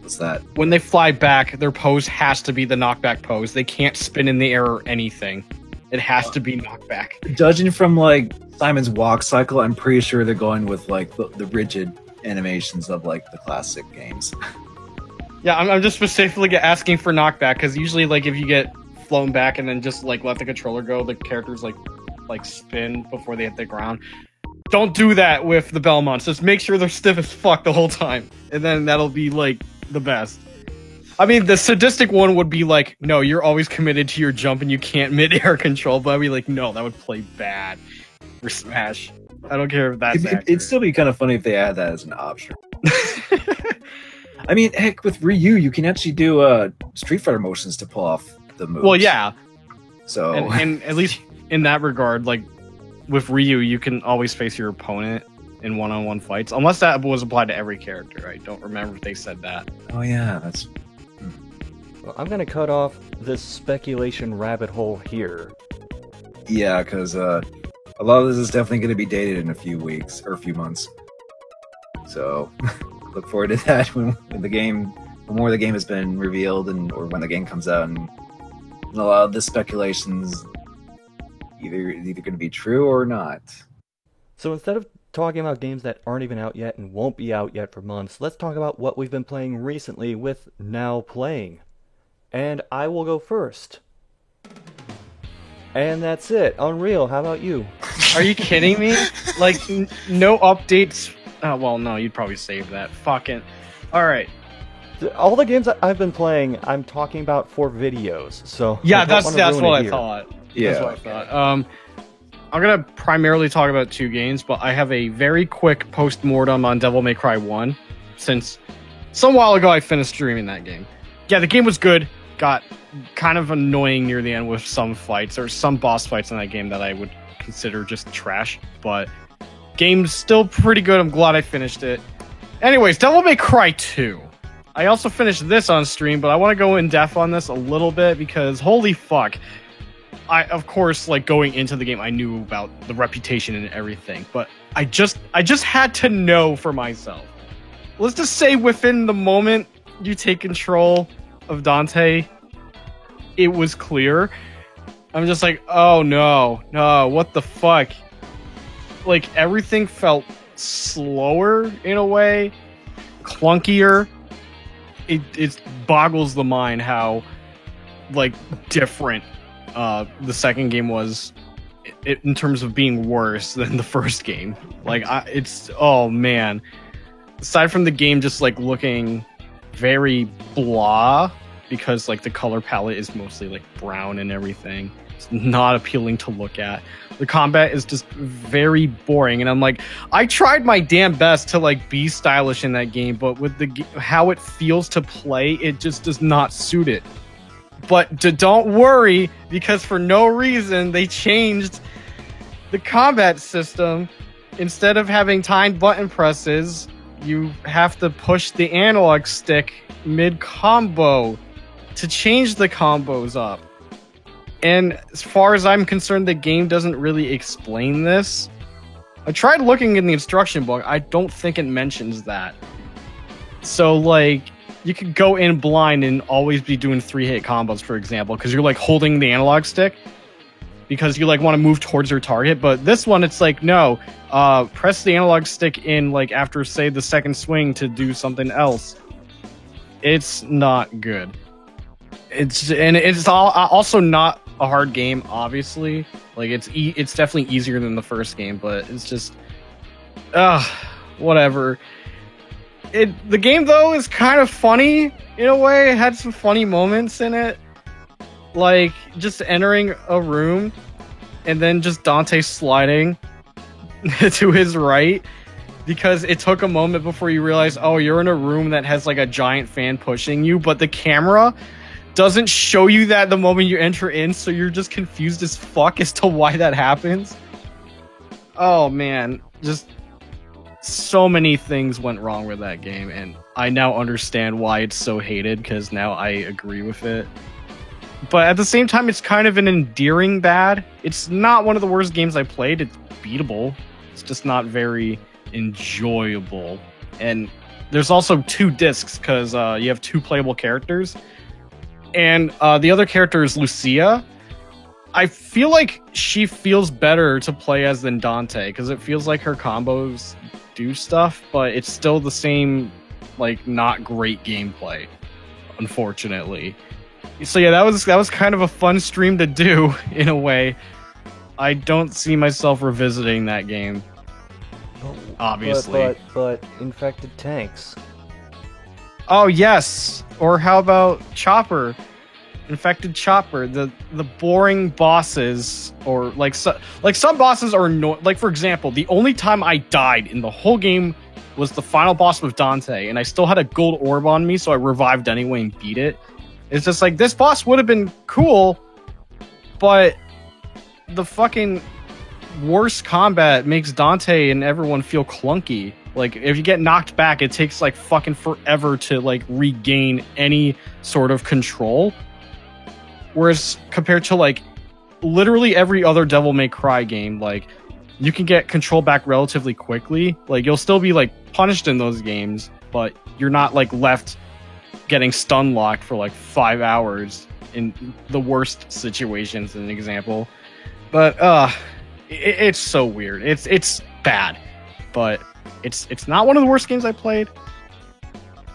What's that? When they fly back, their pose has to be the knockback pose. They can't spin in the air or anything. It has to be knockback. Judging from like Simon's walk cycle, I'm pretty sure they're going with like the rigid animations of like the classic games. Yeah, I'm just specifically asking for knockback because usually, like, if you get flown back and then just like let the controller go, the characters like spin before they hit the ground. Don't do that with the Belmonts. Just make sure they're stiff as fuck the whole time, and then that'll be like the best. I mean, the sadistic one would be like, no, you're always committed to your jump and you can't mid-air control. But I'd be like, no, that would play bad for Smash. I don't care if that's It'd still be kind of funny if they add that as an option. I mean, heck, with Ryu, you can actually do Street Fighter motions to pull off the moves. Well, yeah. So, and at least in that regard, like with Ryu, you can always face your opponent in one-on-one fights, unless that was applied to every character. I don't remember if they said that. oh yeah, that's Well, I'm gonna cut off this speculation rabbit hole here. yeah, because a lot of this is definitely going to be dated in a few weeks or a few months. So, look forward to that when more of the game has been revealed, or when the game comes out, and a lot of the speculations either going to be true or not. So instead of talking about games that aren't even out yet and won't be out yet for months, let's talk about what we've been playing recently with Now Playing. And I will go first. And that's it. Unreal, how about you? Are you kidding me? Like, no updates? Oh, well, no, you'd probably save that. Fucking. Alright. All the games that I've been playing, I'm talking about for videos, so... Yeah, I don't wanna that's ruin what it I here. thought. Yeah. That's what I thought. I'm gonna primarily talk about 2 games, but I have a very quick post-mortem on Devil May Cry 1, since some while ago I finished streaming that game. Yeah, the game was good, got kind of annoying near the end with some fights, or some boss fights in that game that I would consider just trash, but game's still pretty good. I'm glad I finished it. Anyways, Devil May Cry 2. I also finished this on stream, but I want to go in depth on this a little bit because holy fuck. I, of course, like going into the game, I knew about the reputation and everything, but I just had to know for myself. Let's just say within the moment you take control of Dante, it was clear. I'm just like, oh no, what the fuck? Like everything felt slower in a way, clunkier. It boggles the mind how like different the second game was in terms of being worse than the first game. Like it's oh man. Aside from the game just like looking very blah because like the color palette is mostly like brown and everything. It's not appealing to look at. The combat is just very boring, and I'm like, I tried my damn best to like be stylish in that game, but with the how it feels to play, it just does not suit it. But don't worry, because for no reason they changed the combat system. Instead of having timed button presses, you have to push the analog stick mid-combo to change the combos up. And as far as I'm concerned, the game doesn't really explain this. I tried looking in the instruction book. I don't think it mentions that. So, like, you could go in blind and always be doing 3-hit combos, for example, because you're, like, holding the analog stick because you, like, want to move towards your target. But this one, it's like, no, press the analog stick in, like, after, say, the second swing to do something else. It's not good. It's also not a hard game, obviously. Like it's definitely easier than the first game, but it's just whatever. The game though is kind of funny in a way. It had some funny moments in it, like just entering a room and then just Dante sliding to his right, because it took a moment before you realize, oh, you're in a room that has like a giant fan pushing you, but the camera doesn't show you that the moment you enter in, so you're just confused as fuck as to why that happens. Oh man, just so many things went wrong with that game, and I now understand why it's so hated, because now I agree with it. But at the same time, it's kind of an endearing bad. It's not one of the worst games I played. It's beatable. It's just not very enjoyable. And there's also 2 discs, because you have 2 playable characters. And the other character is Lucia. I feel like she feels better to play as than Dante, because it feels like her combos do stuff, but it's still the same, like, not great gameplay, unfortunately. So yeah, that was kind of a fun stream to do, in a way. I don't see myself revisiting that game, obviously. But infected tanks. Oh yes. Or how about Chopper? Infected Chopper, the boring bosses, or like some bosses are like, for example, the only time I died in the whole game was the final boss with Dante, and I still had a gold orb on me, so I revived anyway and beat it. It's just like, this boss would have been cool, but the fucking worst combat makes Dante and everyone feel clunky. Like, if you get knocked back, it takes like fucking forever to like regain any sort of control. Whereas compared to like literally every other Devil May Cry game, like, you can get control back relatively quickly. Like, you'll still be like punished in those games, but you're not like left getting stun locked for like 5 hours in the worst situations, an example. But it's so weird. It's bad, but it's not one of the worst games I played.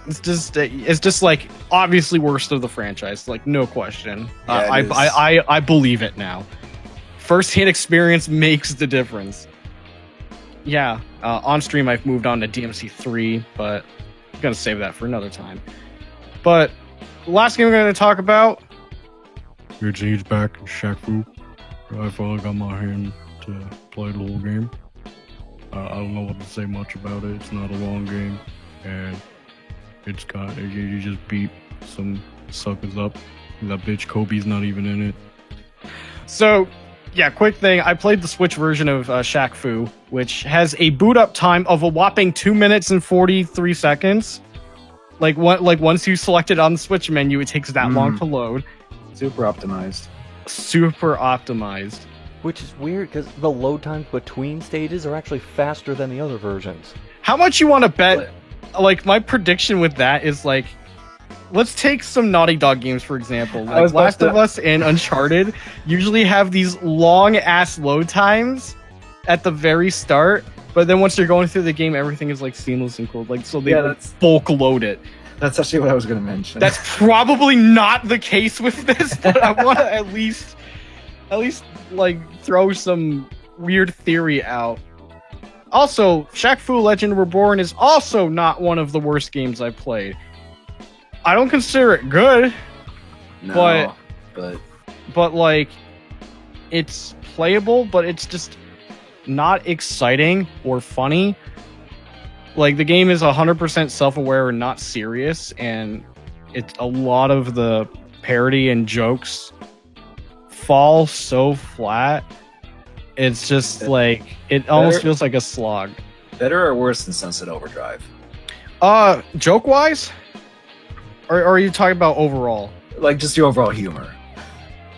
It's just like obviously worst of the franchise, like, no question. Yeah, I believe it now. First-hand experience makes the difference. Yeah, on stream I've moved on to DMC3, but I'm gonna save that for another time. But the last game we're gonna talk about. It's back in Shaq Fu. I finally got my hand to play the whole game. I don't know what to say much about it. It's not a long game, and you just beat some suckers up. That bitch Kobe's not even in it. So, yeah, quick thing. I played the Switch version of Shaq Fu, which has a boot up time of a whopping 2 minutes and 43 seconds. Like once you select it on the Switch menu, it takes that long to load. Super optimized. Super optimized. Which is weird, because the load times between stages are actually faster than the other versions. How much you want to bet? Like, my prediction with that is, like, let's take some Naughty Dog games, for example. Like, Last of Us and Uncharted usually have these long-ass load times at the very start, but then once you're going through the game, everything is, like, seamless and cool. Like, so they bulk load it. That's actually what I was going to mention. That's probably not the case with this, but I want to at least, like, throw some weird theory out. Also, Shaq Fu Legend Reborn is also not one of the worst games I've played. I don't consider it good, but like, it's playable, but it's just not exciting or funny. Like, the game is 100% self-aware and not serious, and it's a lot of the parody and jokes fall so flat. It's just like, it almost feels like a slog. Better or worse than Sunset Overdrive? Joke wise, or are you talking about overall? Like, just the overall humor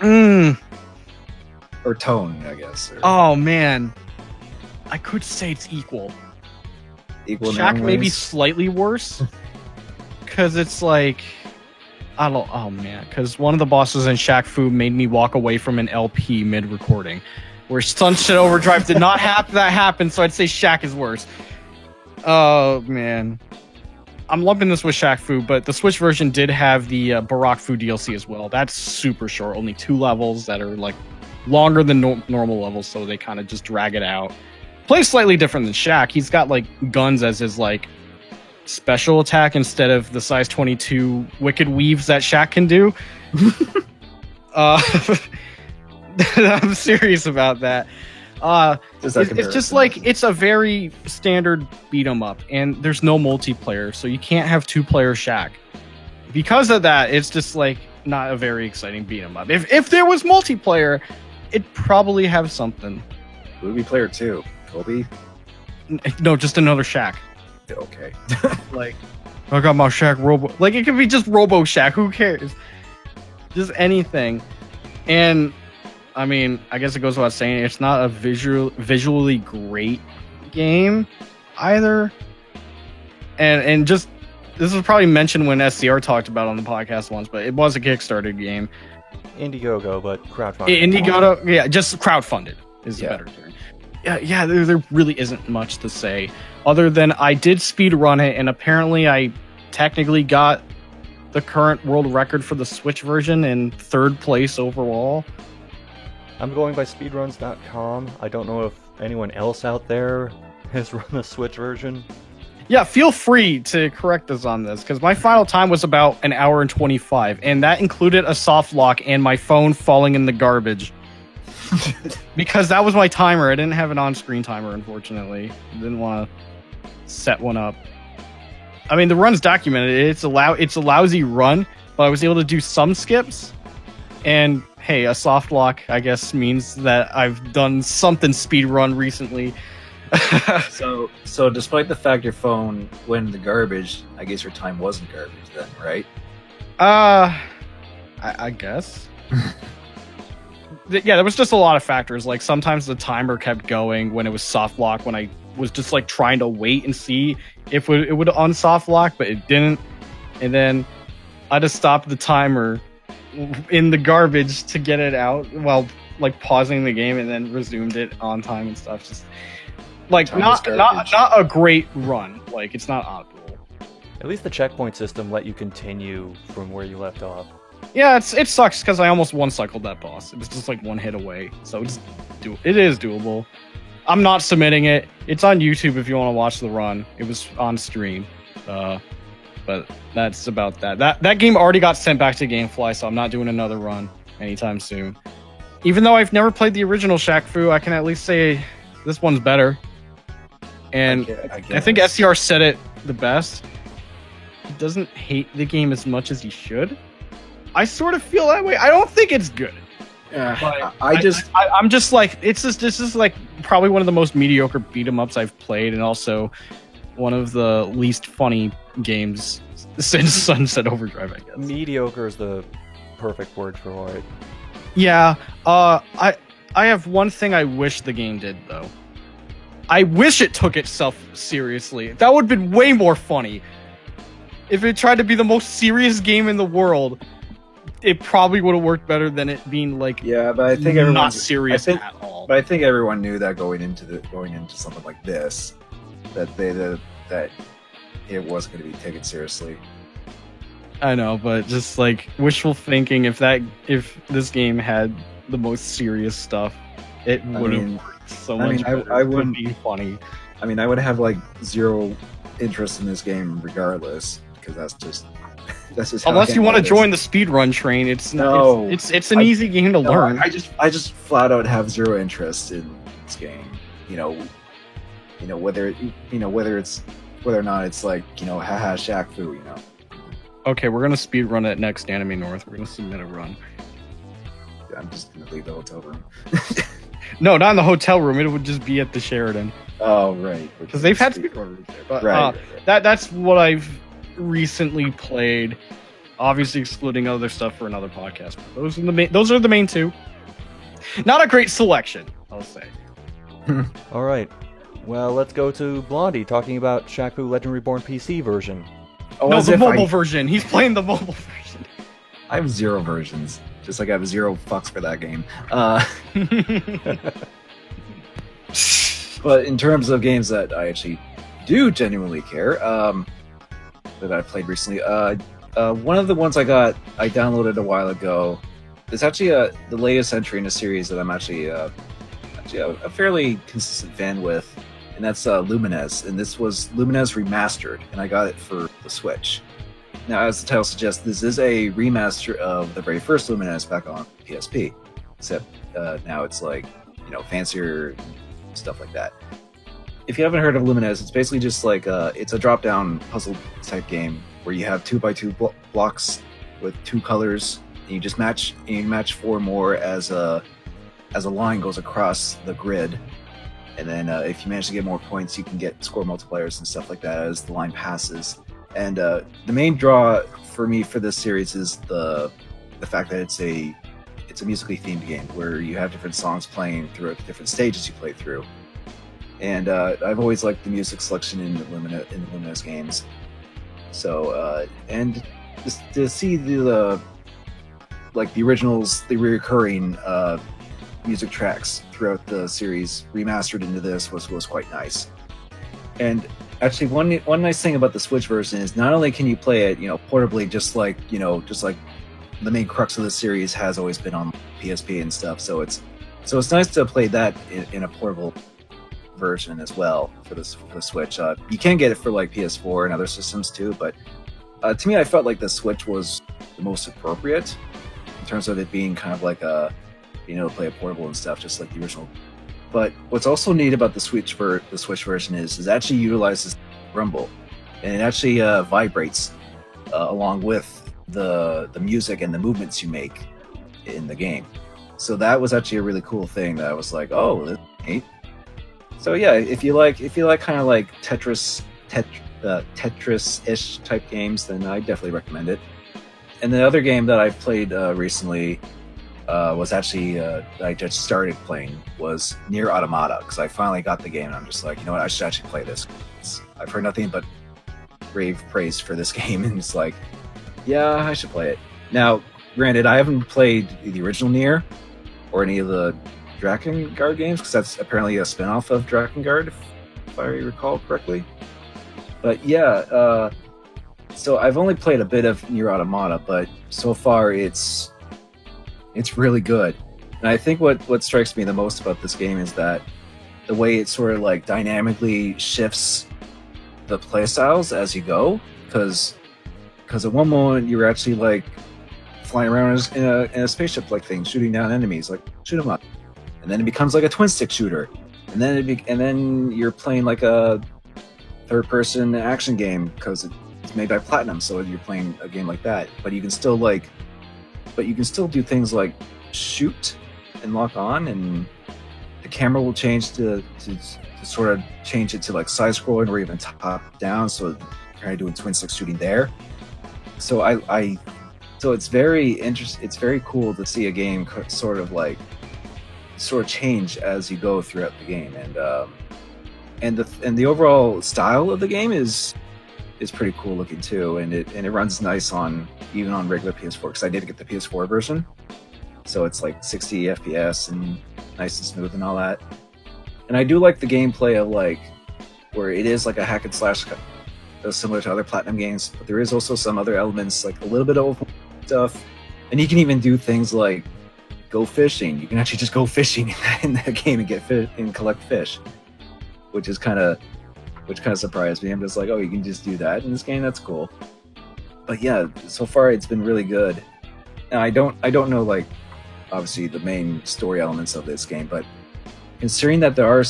or tone, I guess. Oh man, I could say it's equal. Shaq may be slightly worse, because it's like, I don't. Oh man, because one of the bosses in Shaq Fu made me walk away from an LP mid-recording. Where Sunset Overdrive did not have that happen, so I'd say Shaq is worse. Oh, man. I'm lumping this with Shaq Fu, but the Switch version did have the Barack Fu DLC as well. That's super short, only 2 levels that are, like, longer than normal levels, so they kind of just drag it out. Plays slightly different than Shaq. He's got, like, guns as his, like, special attack instead of the size 22 Wicked Weaves that Shaq can do. I'm serious about that. It's just like, it's a very standard beat 'em up, and there's no multiplayer, so you can't have 2-player Shaq. Because of that, it's just like not a very exciting beat 'em up. If there was multiplayer, it'd probably have something. Who would be player 2? Kobe? No, just another Shaq. Okay. Like, I got my Shaq Robo. Like, it could be just Robo Shaq. Who cares? Just anything. And I mean, I guess it goes without saying, it's not a visually great game either. And just, this was probably mentioned when SCR talked about it on the podcast once, but it was a Kickstarter game. Indiegogo, but crowdfunded. Indiegogo, yeah, just crowdfunded is a better term. Yeah, there really isn't much to say, other than I did speedrun it, and apparently I technically got the current world record for the Switch version in 3rd place overall. I'm going by speedruns.com. I don't know if anyone else out there has run the Switch version. Yeah, feel free to correct us on this, because my final time was about an hour and 25, and that included a soft lock and my phone falling in the garbage. Because that was my timer. I didn't have an on-screen timer, unfortunately. I didn't want to set one up. I mean, the run's documented. It's a lousy run, but I was able to do some skips. And hey, a soft lock, I guess, means that I've done something speed run recently. So despite the fact your phone went in the garbage, I guess your time wasn't garbage then, right? I guess. Yeah, there was just a lot of factors. Like, sometimes the timer kept going when it was soft lock, when I was just like trying to wait and see if it would unsoft lock, but it didn't. And then I just stopped the timer in the garbage to get it out while like pausing the game, and then resumed it on time and stuff. Just like not a great run. Like, it's not optimal. At least the checkpoint system let you continue from where you left off. Yeah, it sucks because I almost one-cycled that boss. It was just like one hit away, so it is doable. I'm not submitting it. It's on YouTube if you want to watch the run. It was on stream, but that's about that. That game already got sent back to GameFly, so I'm not doing another run anytime soon. Even though I've never played the original Shaq Fu, I can at least say this one's better. And I think SCR said it the best. He doesn't hate the game as much as he should. I sort of feel that way. I don't think it's good. I'm just like, this is like probably one of the most mediocre beat 'em ups I've played, and also one of the least funny games since Sunset Overdrive, I guess. Mediocre is the perfect word for it. Yeah. I have one thing I wish the game did, though. I wish it took itself seriously. That would have been way more funny. If it tried to be the most serious game in the world, it probably would have worked better than it being like, yeah, but I think not serious at all. But I think everyone knew that going into something like this, that it wasn't going to be taken seriously. I know, but just like wishful thinking, if this game had the most serious stuff, it would have worked so much better. I wouldn't be funny. I mean, I would have like zero interest in this game regardless, because that's just how unless you want to join the speedrun train. It's an easy game to learn. I just flat out have zero interest in this game. Whether or not it's like, haha, Shaq Fu, Okay, we're gonna speedrun it next Anime North. We're gonna submit a run. I'm just gonna leave the hotel room. No, not in the hotel room. It would just be at the Sheridan. Oh, right. Because they've had speedrunners there. But right. That's what I've recently played. Obviously, excluding other stuff for another podcast. But those are the main two. Not a great selection, I'll say. All right. Well, let's go to Blondie talking about Shaq Fu Legend Reborn PC version. Oh, no, the mobile version. He's playing the mobile version. I have zero versions. Just like I have zero fucks for that game. But in terms of games that I actually do genuinely care, that I played recently, one of the ones I downloaded a while ago, is actually the latest entry in a series that I'm actually a fairly consistent fan with, and that's Lumines. And this was Lumines Remastered, and I got it for the Switch. Now, as the title suggests, this is a remaster of the very first Lumines back on PSP, except now it's like, fancier stuff like that. If you haven't heard of Lumines, it's basically just like it's a drop-down puzzle type game where you have 2x2 blocks with two colors, and you just match four more as a line goes across the grid. And then if you manage to get more points, you can get score multipliers and stuff like that as the line passes. And the main draw for me for this series is the fact that it's a musically themed game where you have different songs playing throughout the different stages you play through. And I've always liked the music selection in the Lumines games. So and just to see the originals, the recurring music tracks throughout the series remastered into this was quite nice. And actually, one nice thing about the Switch version is not only can you play it, portably, just like the main crux of the series has always been on PSP and stuff. So it's nice to play that in a portable version as well for the Switch. You can get it for like PS4 and other systems too, but to me, I felt like the Switch was the most appropriate in terms of it being kind of like being able to play it portable and stuff, just like the original. But what's also neat about the Switch version is it actually utilizes rumble, and it actually vibrates along with the music and the movements you make in the game. So that was actually a really cool thing that I was like, oh, that's neat. So yeah, if you like kind of like Tetris-ish type games, then I definitely recommend it. And the other game that I've played recently was actually I just started playing was Nier Automata, because I finally got the game and I'm just like, you know what, I should actually play this. I've heard nothing but rave praise for this game, and it's like, yeah, I should play it. Now, granted, I haven't played the original Nier or any of the Drakengard games, because that's apparently a spin-off of Drakengard, if I recall correctly. But yeah, so I've only played a bit of Nier Automata, but so far it's really good. And I think what strikes me the most about this game is that the way it sort of like dynamically shifts the playstyles as you go, because at one moment you're actually like flying around in a spaceship like thing, shooting down enemies, like shoot them up, and then it becomes like a twin stick shooter, and then you're playing like a third person action game because it's made by Platinum, so you're playing a game like that, but you can still do things like shoot and lock on, and the camera will change to sort of change it to like side scrolling or even top down, so you're kind of doing twin stick shooting there. So so it's very interesting. It's very cool to see a game sort of change as you go throughout the game, and the overall style of the game is pretty cool looking too, and it runs nice even on regular PS4, because I did get the PS4 version, so it's like 60 FPS and nice and smooth and all that. And I do like the gameplay of like where it is like a hack and slash similar to other Platinum games, but there is also some other elements, like a little bit of stuff, and you can even do things like go fishing. You can actually just go fishing in that game and get fish and collect fish, which kind of surprised me. I'm just like, oh, you can just do that in this game? That's cool. But yeah, so far it's been really good. And I don't know like obviously the main story elements of this game, but considering that there are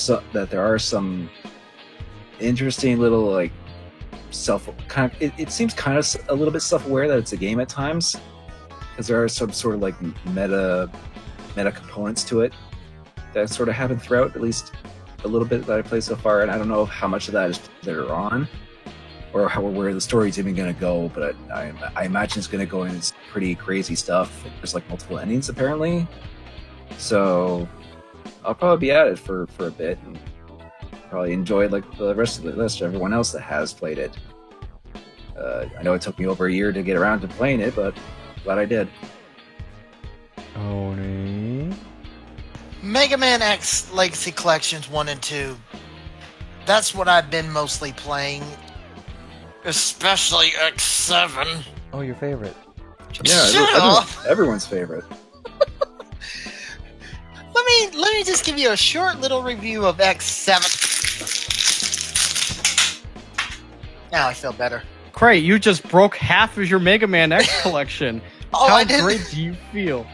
some interesting little like it seems kind of a little bit self-aware that it's a game at times, because there are some sort of like meta components to it that sort of happen throughout, at least a little bit that I played so far, and I don't know how much of that is later on or where the story's even going to go, but I imagine it's going to go into some pretty crazy stuff. There's like multiple endings apparently, so I'll probably be at it for a bit and probably enjoy like the rest of the list of everyone else that has played it. I know it took me over a year to get around to playing it, but glad I did. Oni? Mega Man X Legacy Collections 1 and 2. That's what I've been mostly playing. Especially X7. Oh, your favorite. Yeah, everyone's favorite. Let me just give you a short little review of X7. Now I feel better. Cray, you just broke half of your Mega Man X collection. Oh, How I didn't. great do you feel?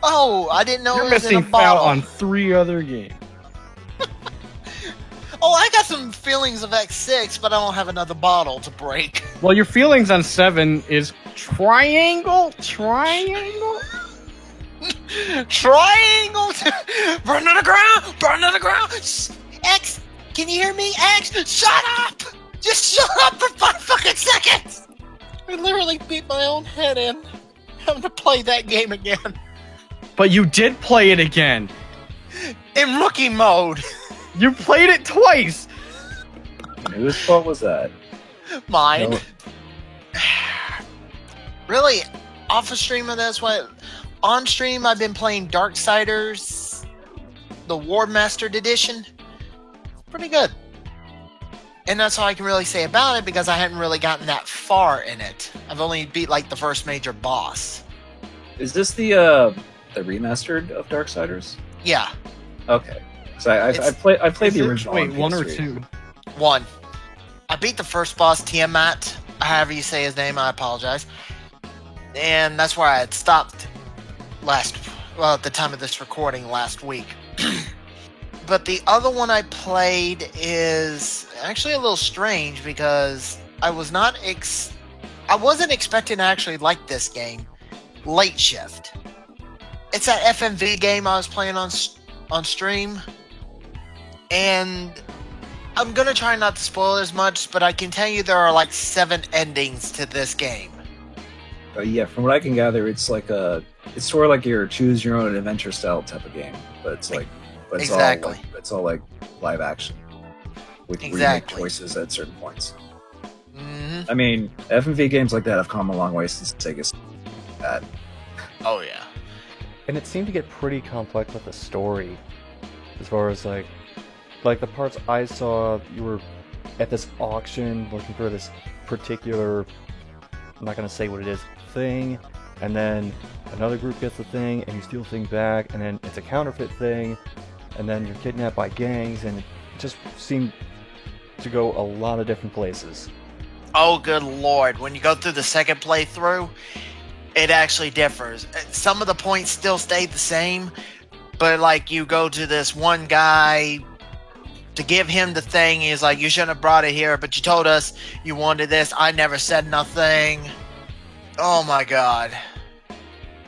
Oh, I didn't know You're it was in missing a bottle. out on 3 other games. Oh, I got some feelings of X6, but I don't have another bottle to break. Well, your feelings on 7 is triangle? Triangle! Burn to the ground! Burn to the ground! X! Can you hear me? X! Shut up! Just shut up for 5 fucking seconds! I literally beat my own head in having to play that game again. But you did play it again. In rookie mode. You played it twice. Whose fault was that? Mine. No. Really? Off of stream, that's why. On stream, I've been playing Darksiders, the War Mastered Edition. Pretty good. And that's all I can really say about it, because I hadn't really gotten that far in it. I've only beat like the first major boss. Is this the remastered of Darksiders? Yeah. Okay. So I played the original. Wait, on one or PS3. two? One. I beat the first boss, Tiamat, however you say his name, I apologize. And that's where I had stopped at the time of this recording last week. But the other one I played is actually a little strange because I wasn't expecting to actually like this game, Late Shift. It's that FMV game I was playing on stream, and I'm gonna try not to spoil as much, but I can tell you there are like 7 endings to this game. Yeah, from what I can gather, it's sort of like your choose your own adventure style type of game, but it's Exactly. it's all like live action with where you make choices at certain points. Hmm. I mean, FMV games like that have come a long way since Sega's that. Oh yeah. And it seemed to get pretty complex with the story, as far as like the parts I saw. You were at this auction looking for this particular, I'm not gonna say what it is, thing, and then another group gets the thing, and you steal the thing back, and then it's a counterfeit thing, and then you're kidnapped by gangs, and it just seemed to go a lot of different places. Oh, good lord. When you go through the second playthrough, it actually differs. Some of the points still stayed the same, but like you go to this one guy to give him the thing, he's like, you shouldn't have brought it here, but you told us you wanted this. I never said nothing. Oh my god.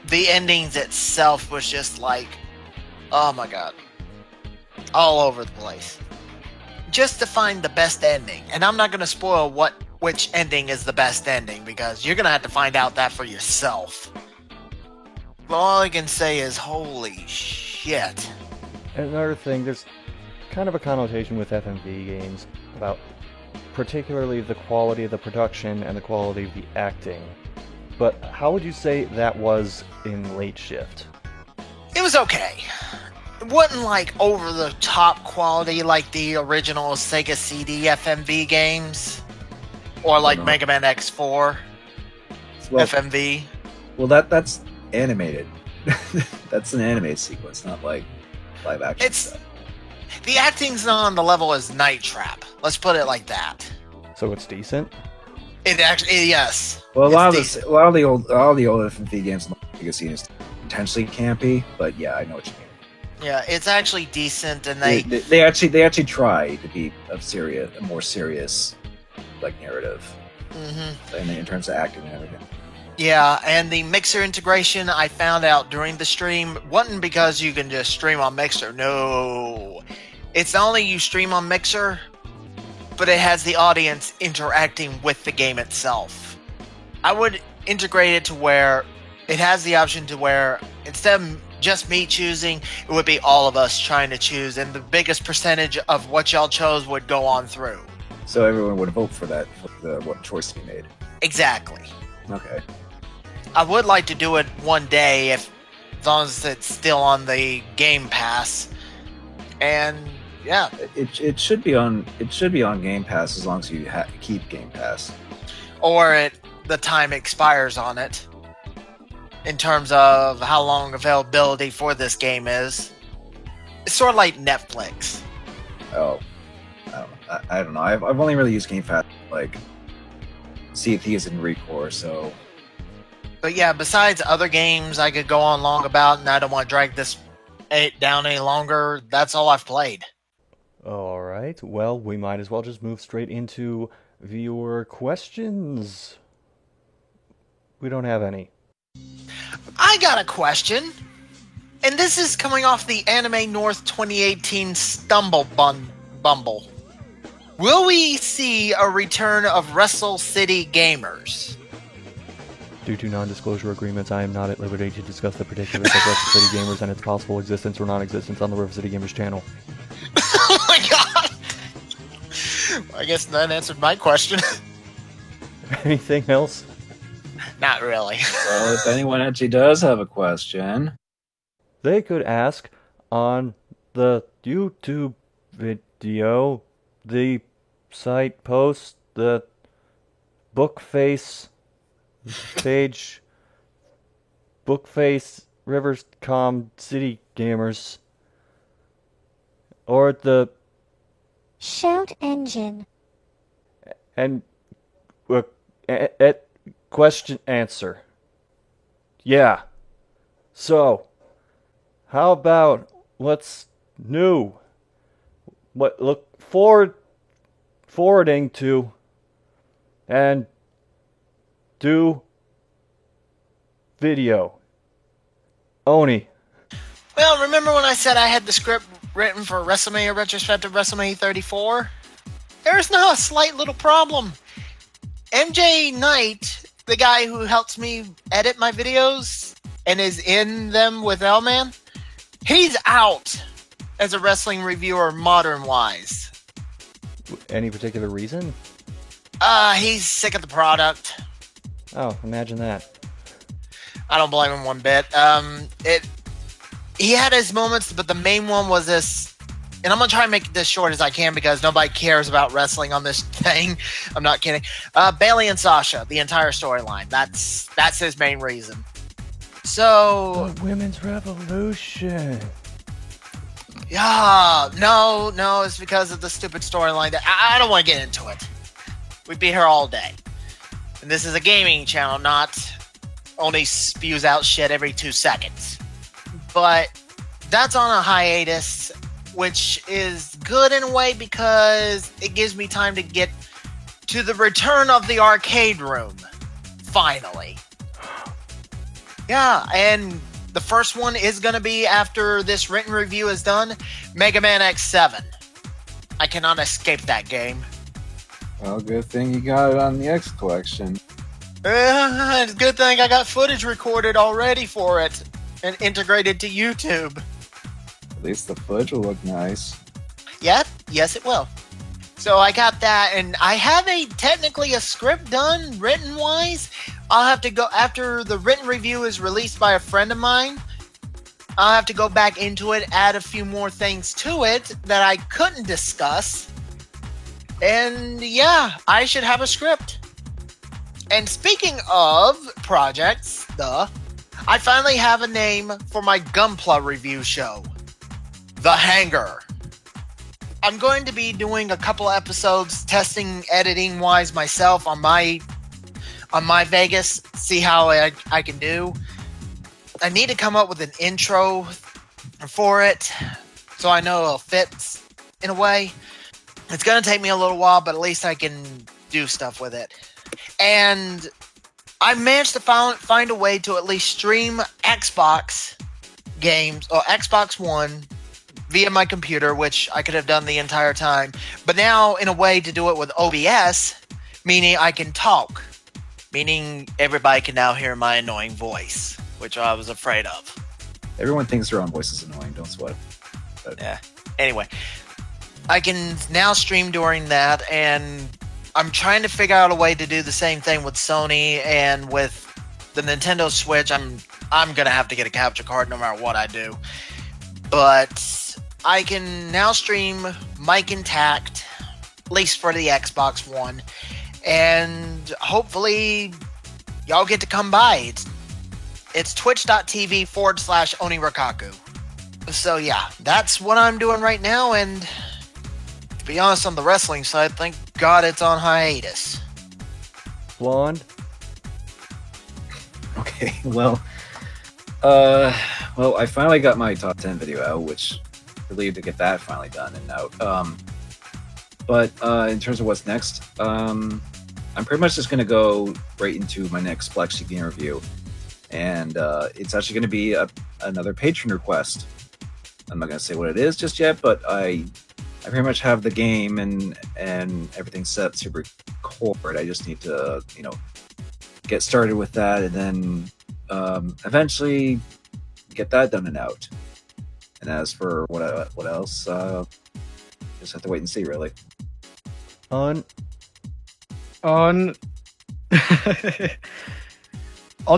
The endings itself was just like, oh my god. All over the place. Just to find the best ending. And I'm not going to spoil which ending is the best ending, because you're going to have to find out that for yourself. But all I can say is, holy shit. And another thing, there's kind of a connotation with FMV games about particularly the quality of the production and the quality of the acting. But how would you say that was in Late Shift? It was okay. It wasn't like over the top quality like the original Sega CD FMV games, or like No. Mega Man X4 Well, FMV. well, that's animated. That's an animated sequence, not like live action It's stuff. the acting's not on the level as Night Trap. Let's put it like that. So it's decent? It actually, yes. Well, a lot It's of the old FMV games you can see is intentionally campy, but yeah, I know what you mean. Yeah, it's actually decent, and They actually try to be a more serious like narrative, Mhm. in terms of acting and everything. Yeah, and the Mixer integration I found out during the stream wasn't because you can just stream on Mixer. No, it's not only you stream on Mixer, but it has the audience interacting with the game itself. I would integrate it to where it has the option to where instead of just me choosing, it would be all of us trying to choose, and the biggest percentage of what y'all chose would go on through. So everyone would vote for that, what choice to be made. Exactly. Okay. I would like to do it one day, as long as it's still on the Game Pass. And yeah, It should be on Game Pass as long as you keep Game Pass. or the time expires on it, in terms of how long availability for this game is. It's sort of like Netflix. Oh, I don't know. I've only really used Game Pass like Sea of Thieves and Recore, so But yeah, besides other games I could go on long about, and I don't want to drag this down any longer, that's all I've played. Alright, well, we might as well just move straight into viewer questions. We don't have any. I got a question, and this is coming off the Anime North 2018 Bumble. Will we see a return of Wrestle City Gamers? Due to non-disclosure agreements, I am not at liberty to discuss the particulars of River City Gamers and its possible existence or non-existence on the River City Gamers channel. Oh my god! I guess that answered my question. Anything else? Not really. well, if anyone actually does have a question, They could ask on the YouTube video, the site post, the Bookface page, Bookface Riverscom City Gamers. Or the... Shout engine. And... question answer. Yeah. So, how about what's new? What look forwarding to and do video. Oni. Well, remember when I said I had the script written for WrestleMania Retrospective WrestleMania 34? There's now a slight little problem. MJ Knight, the guy who helps me edit my videos and is in them with L-Man, he's out as a wrestling reviewer modern-wise. Any particular reason? He's sick of the product. Oh, imagine that. I don't blame him one bit. He had his moments, but the main one was this, and I'm gonna try and make this short as I can because nobody cares about wrestling on this thing. I'm not kidding. Bayley and Sasha, the entire storyline. That's his main reason. So the women's revolution. Yeah, no, it's because of the stupid storyline. That I don't want to get into it. We'd be here all day. And this is a gaming channel, not only spews out shit every 2 seconds. But that's on a hiatus, which is good in a way because it gives me time to get to the return of the arcade room. Finally. Yeah, and the first one is going to be, after this written review is done, Mega Man X7. I cannot escape that game. Well, good thing you got it on the X collection. It's a good thing I got footage recorded already for it and integrated to YouTube. At least the footage will look nice. Yep, yes it will. So I got that, and I have technically a script done, written-wise. I'll have to go, after the written review is released by a friend of mine, I'll have to go back into it, add a few more things to it that I couldn't discuss. And yeah, I should have a script. And speaking of projects, I finally have a name for my Gunpla review show. The Hangar. I'm going to be doing a couple episodes testing editing-wise myself on my Vegas, see how I can do. I need to come up with an intro for it so I know it'll fit in a way. It's going to take me a little while, but at least I can do stuff with it. And I managed to find a way to at least stream Xbox games, or Xbox One, via my computer, which I could have done the entire time. But now, in a way to do it with OBS, meaning I can talk. Meaning everybody can now hear my annoying voice, which I was afraid of. Everyone thinks their own voice is annoying, don't sweat. But yeah. Anyway, I can now stream during that, and I'm trying to figure out a way to do the same thing with Sony and with the Nintendo Switch. I'm gonna have to get a capture card no matter what I do. But I can now stream mic intact, at least for the Xbox One. And hopefully y'all get to come by. It's twitch.tv/OniRakaku. So yeah, that's what I'm doing right now, and to be honest, on the wrestling side, thank God it's on hiatus. Blonde? okay, well, I finally got my top 10 video out, which relieved to get that finally done and out. But in terms of what's next, I'm pretty much just going to go right into my next Black Sheep game review. And it's actually going to be another patron request. I'm not going to say what it is just yet, but I pretty much have the game and everything set to record. I just need to, get started with that, and then eventually get that done and out. And as for what else, just have to wait and see, really. I'll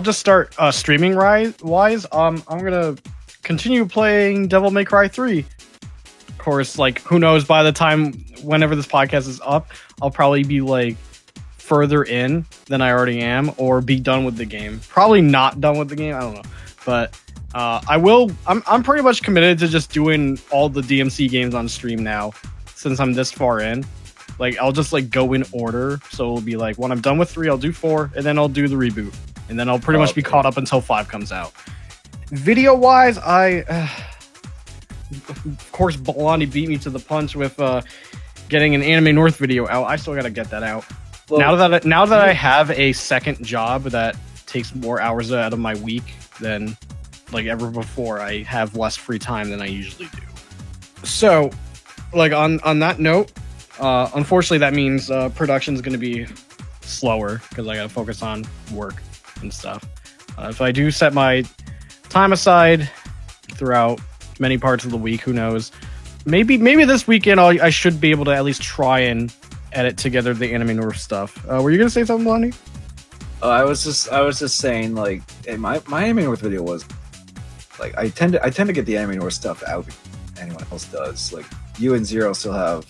just start streaming wise. I'm gonna continue playing Devil May Cry 3. Of course, who knows, by the time whenever this podcast is up, I'll probably be further in than I already am, or be done with the game. Probably not done with the game, I don't know. But I'm pretty much committed to just doing all the DMC games on stream now, since I'm this far in. Like, I'll just like go in order. So it'll be like, when I'm done with 3, I'll do 4, and then I'll do the reboot, and then I'll pretty much be caught up until 5 comes out. Video wise, of course, Balani beat me to the punch with getting an Anime North video out. I still gotta get that out. Well, now that I have a second job that takes more hours out of my week than like ever before, I have less free time than I usually do. So, like on that note, unfortunately, that means production's gonna be slower because I gotta focus on work and stuff. If I do set my time aside throughout many parts of the week, who knows? Maybe this weekend I should be able to at least try and edit together the Anime North stuff. Were you gonna say something, Blondie? I was just saying, like, my Anime North video was like, I tend to get the Anime North stuff out before anyone else does. Like, you and Zero still have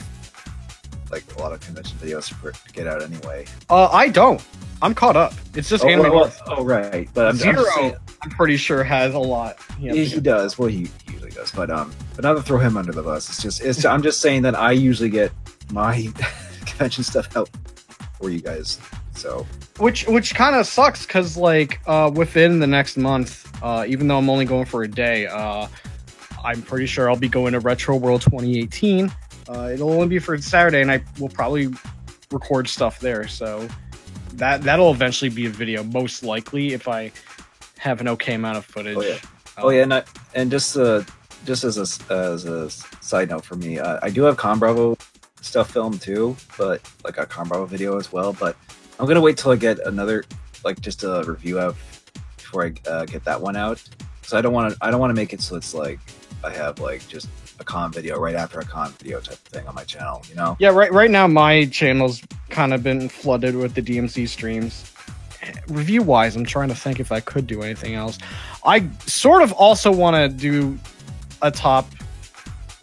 like a lot of convention videos to get out anyway. I don't. I'm caught up. It's just Anime North. Oh, right. But Zero, I'm pretty sure has a lot. He does. Well, he usually does. But not to throw him under the bus. I'm just saying that I usually get my convention stuff out for you guys. So which kind of sucks because like within the next month, even though I'm only going for a day, I'm pretty sure I'll be going to Retro World 2018. It'll only be for Saturday, and I will probably record stuff there. So that'll eventually be a video, most likely, if I have an okay amount of footage. Oh yeah, and just as a side note for me, I do have Con Bravo stuff filmed too, but like a Con Bravo video as well. But I'm gonna wait till I get another, like, just a review out before I get that one out. So I don't want to make it so it's like I have like just a con video right after a con video type of thing on my channel, you know? Yeah, right now my channel's kind of been flooded with the DMC streams. Review wise, I'm trying to think if I could do anything else. I sort of also want to do a top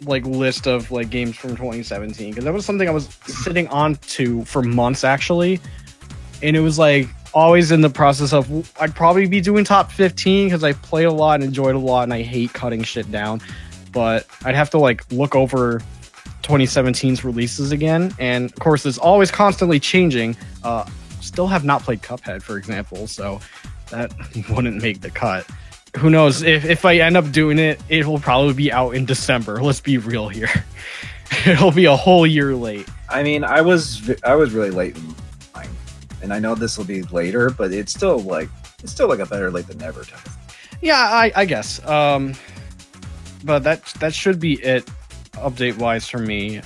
like list of like games from 2017, because that was something I was sitting on to for months actually, and it was like always in the process of I'd probably be doing top 15 because I played a lot and enjoyed a lot, and I hate cutting shit down. But I'd have to like look over 2017's releases again, and of course it's always constantly changing. Still have not played Cuphead, for example, so that wouldn't make the cut. Who knows, if I end up doing it, it will probably be out in December. Let's be real here. It'll be a whole year late. I mean, I was really late in mine, and I know this will be later, but it's still like a better late than never type of thing. Yeah, I guess. But that should be it, update wise for me.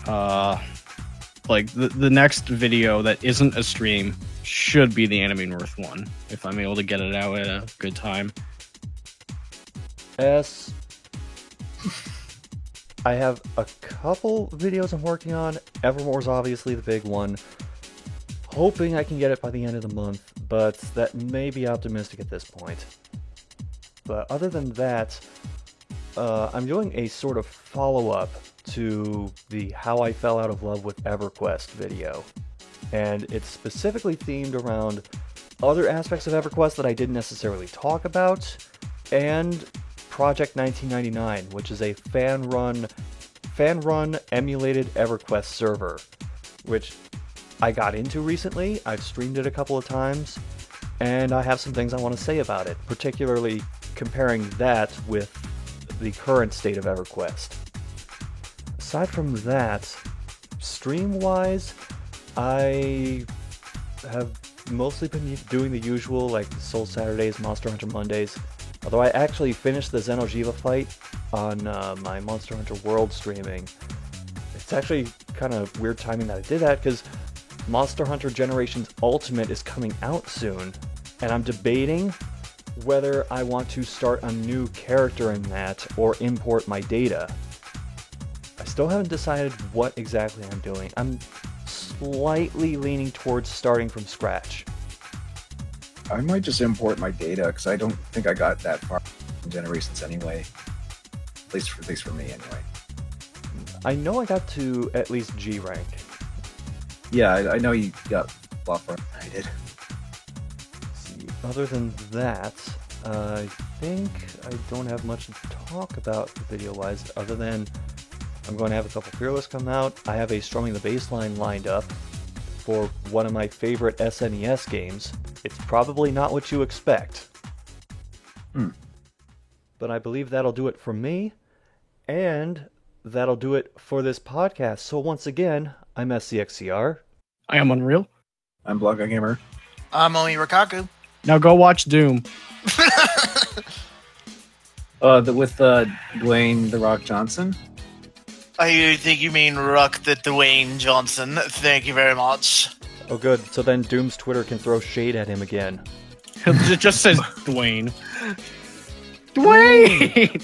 Like the next video that isn't a stream should be the Anime North one, if I'm able to get it out at a good time. Yes. I have a couple videos I'm working on. Evermore's obviously the big one. Hoping I can get it by the end of the month, but that may be optimistic at this point. But other than that, I'm doing a sort of follow-up to the How I Fell Out of Love with EverQuest video. And it's specifically themed around other aspects of EverQuest that I didn't necessarily talk about, and Project 1999, which is a fan-run emulated EverQuest server, which I got into recently. I've streamed it a couple of times, and I have some things I want to say about it, particularly comparing that with the current state of EverQuest. Aside from that, stream-wise, I have mostly been doing the usual, like Soul Saturdays, Monster Hunter Mondays, although I actually finished the Xeno'jiiva fight on my Monster Hunter World streaming. It's actually kind of weird timing that I did that, because Monster Hunter Generations Ultimate is coming out soon, and I'm debating whether I want to start a new character in that or import my data. I still haven't decided what exactly I'm doing. I'm slightly leaning towards starting from scratch. I might just import my data, because I don't think I got that far in Generations anyway. At least for me anyway. I know I got to at least G rank. Yeah, I know you got a lot further than I did. Other than that, I think I don't have much to talk about video-wise, other than I'm going to have a couple Fearless come out. I have a Strumming the Bassline lined up for one of my favorite SNES games. It's probably not what you expect. But I believe that'll do it for me, and that'll do it for this podcast. So once again, I'm SCXCR. I am Unreal. I'm Blanca Gamer. I'm Omi Rikaku. Now go watch Doom. With Dwayne The Rock Johnson. I think you mean Ruck the Dwayne Johnson. Thank you very much. Oh good, so then Doom's Twitter can throw shade at him again. It just says Dwayne. Dwayne!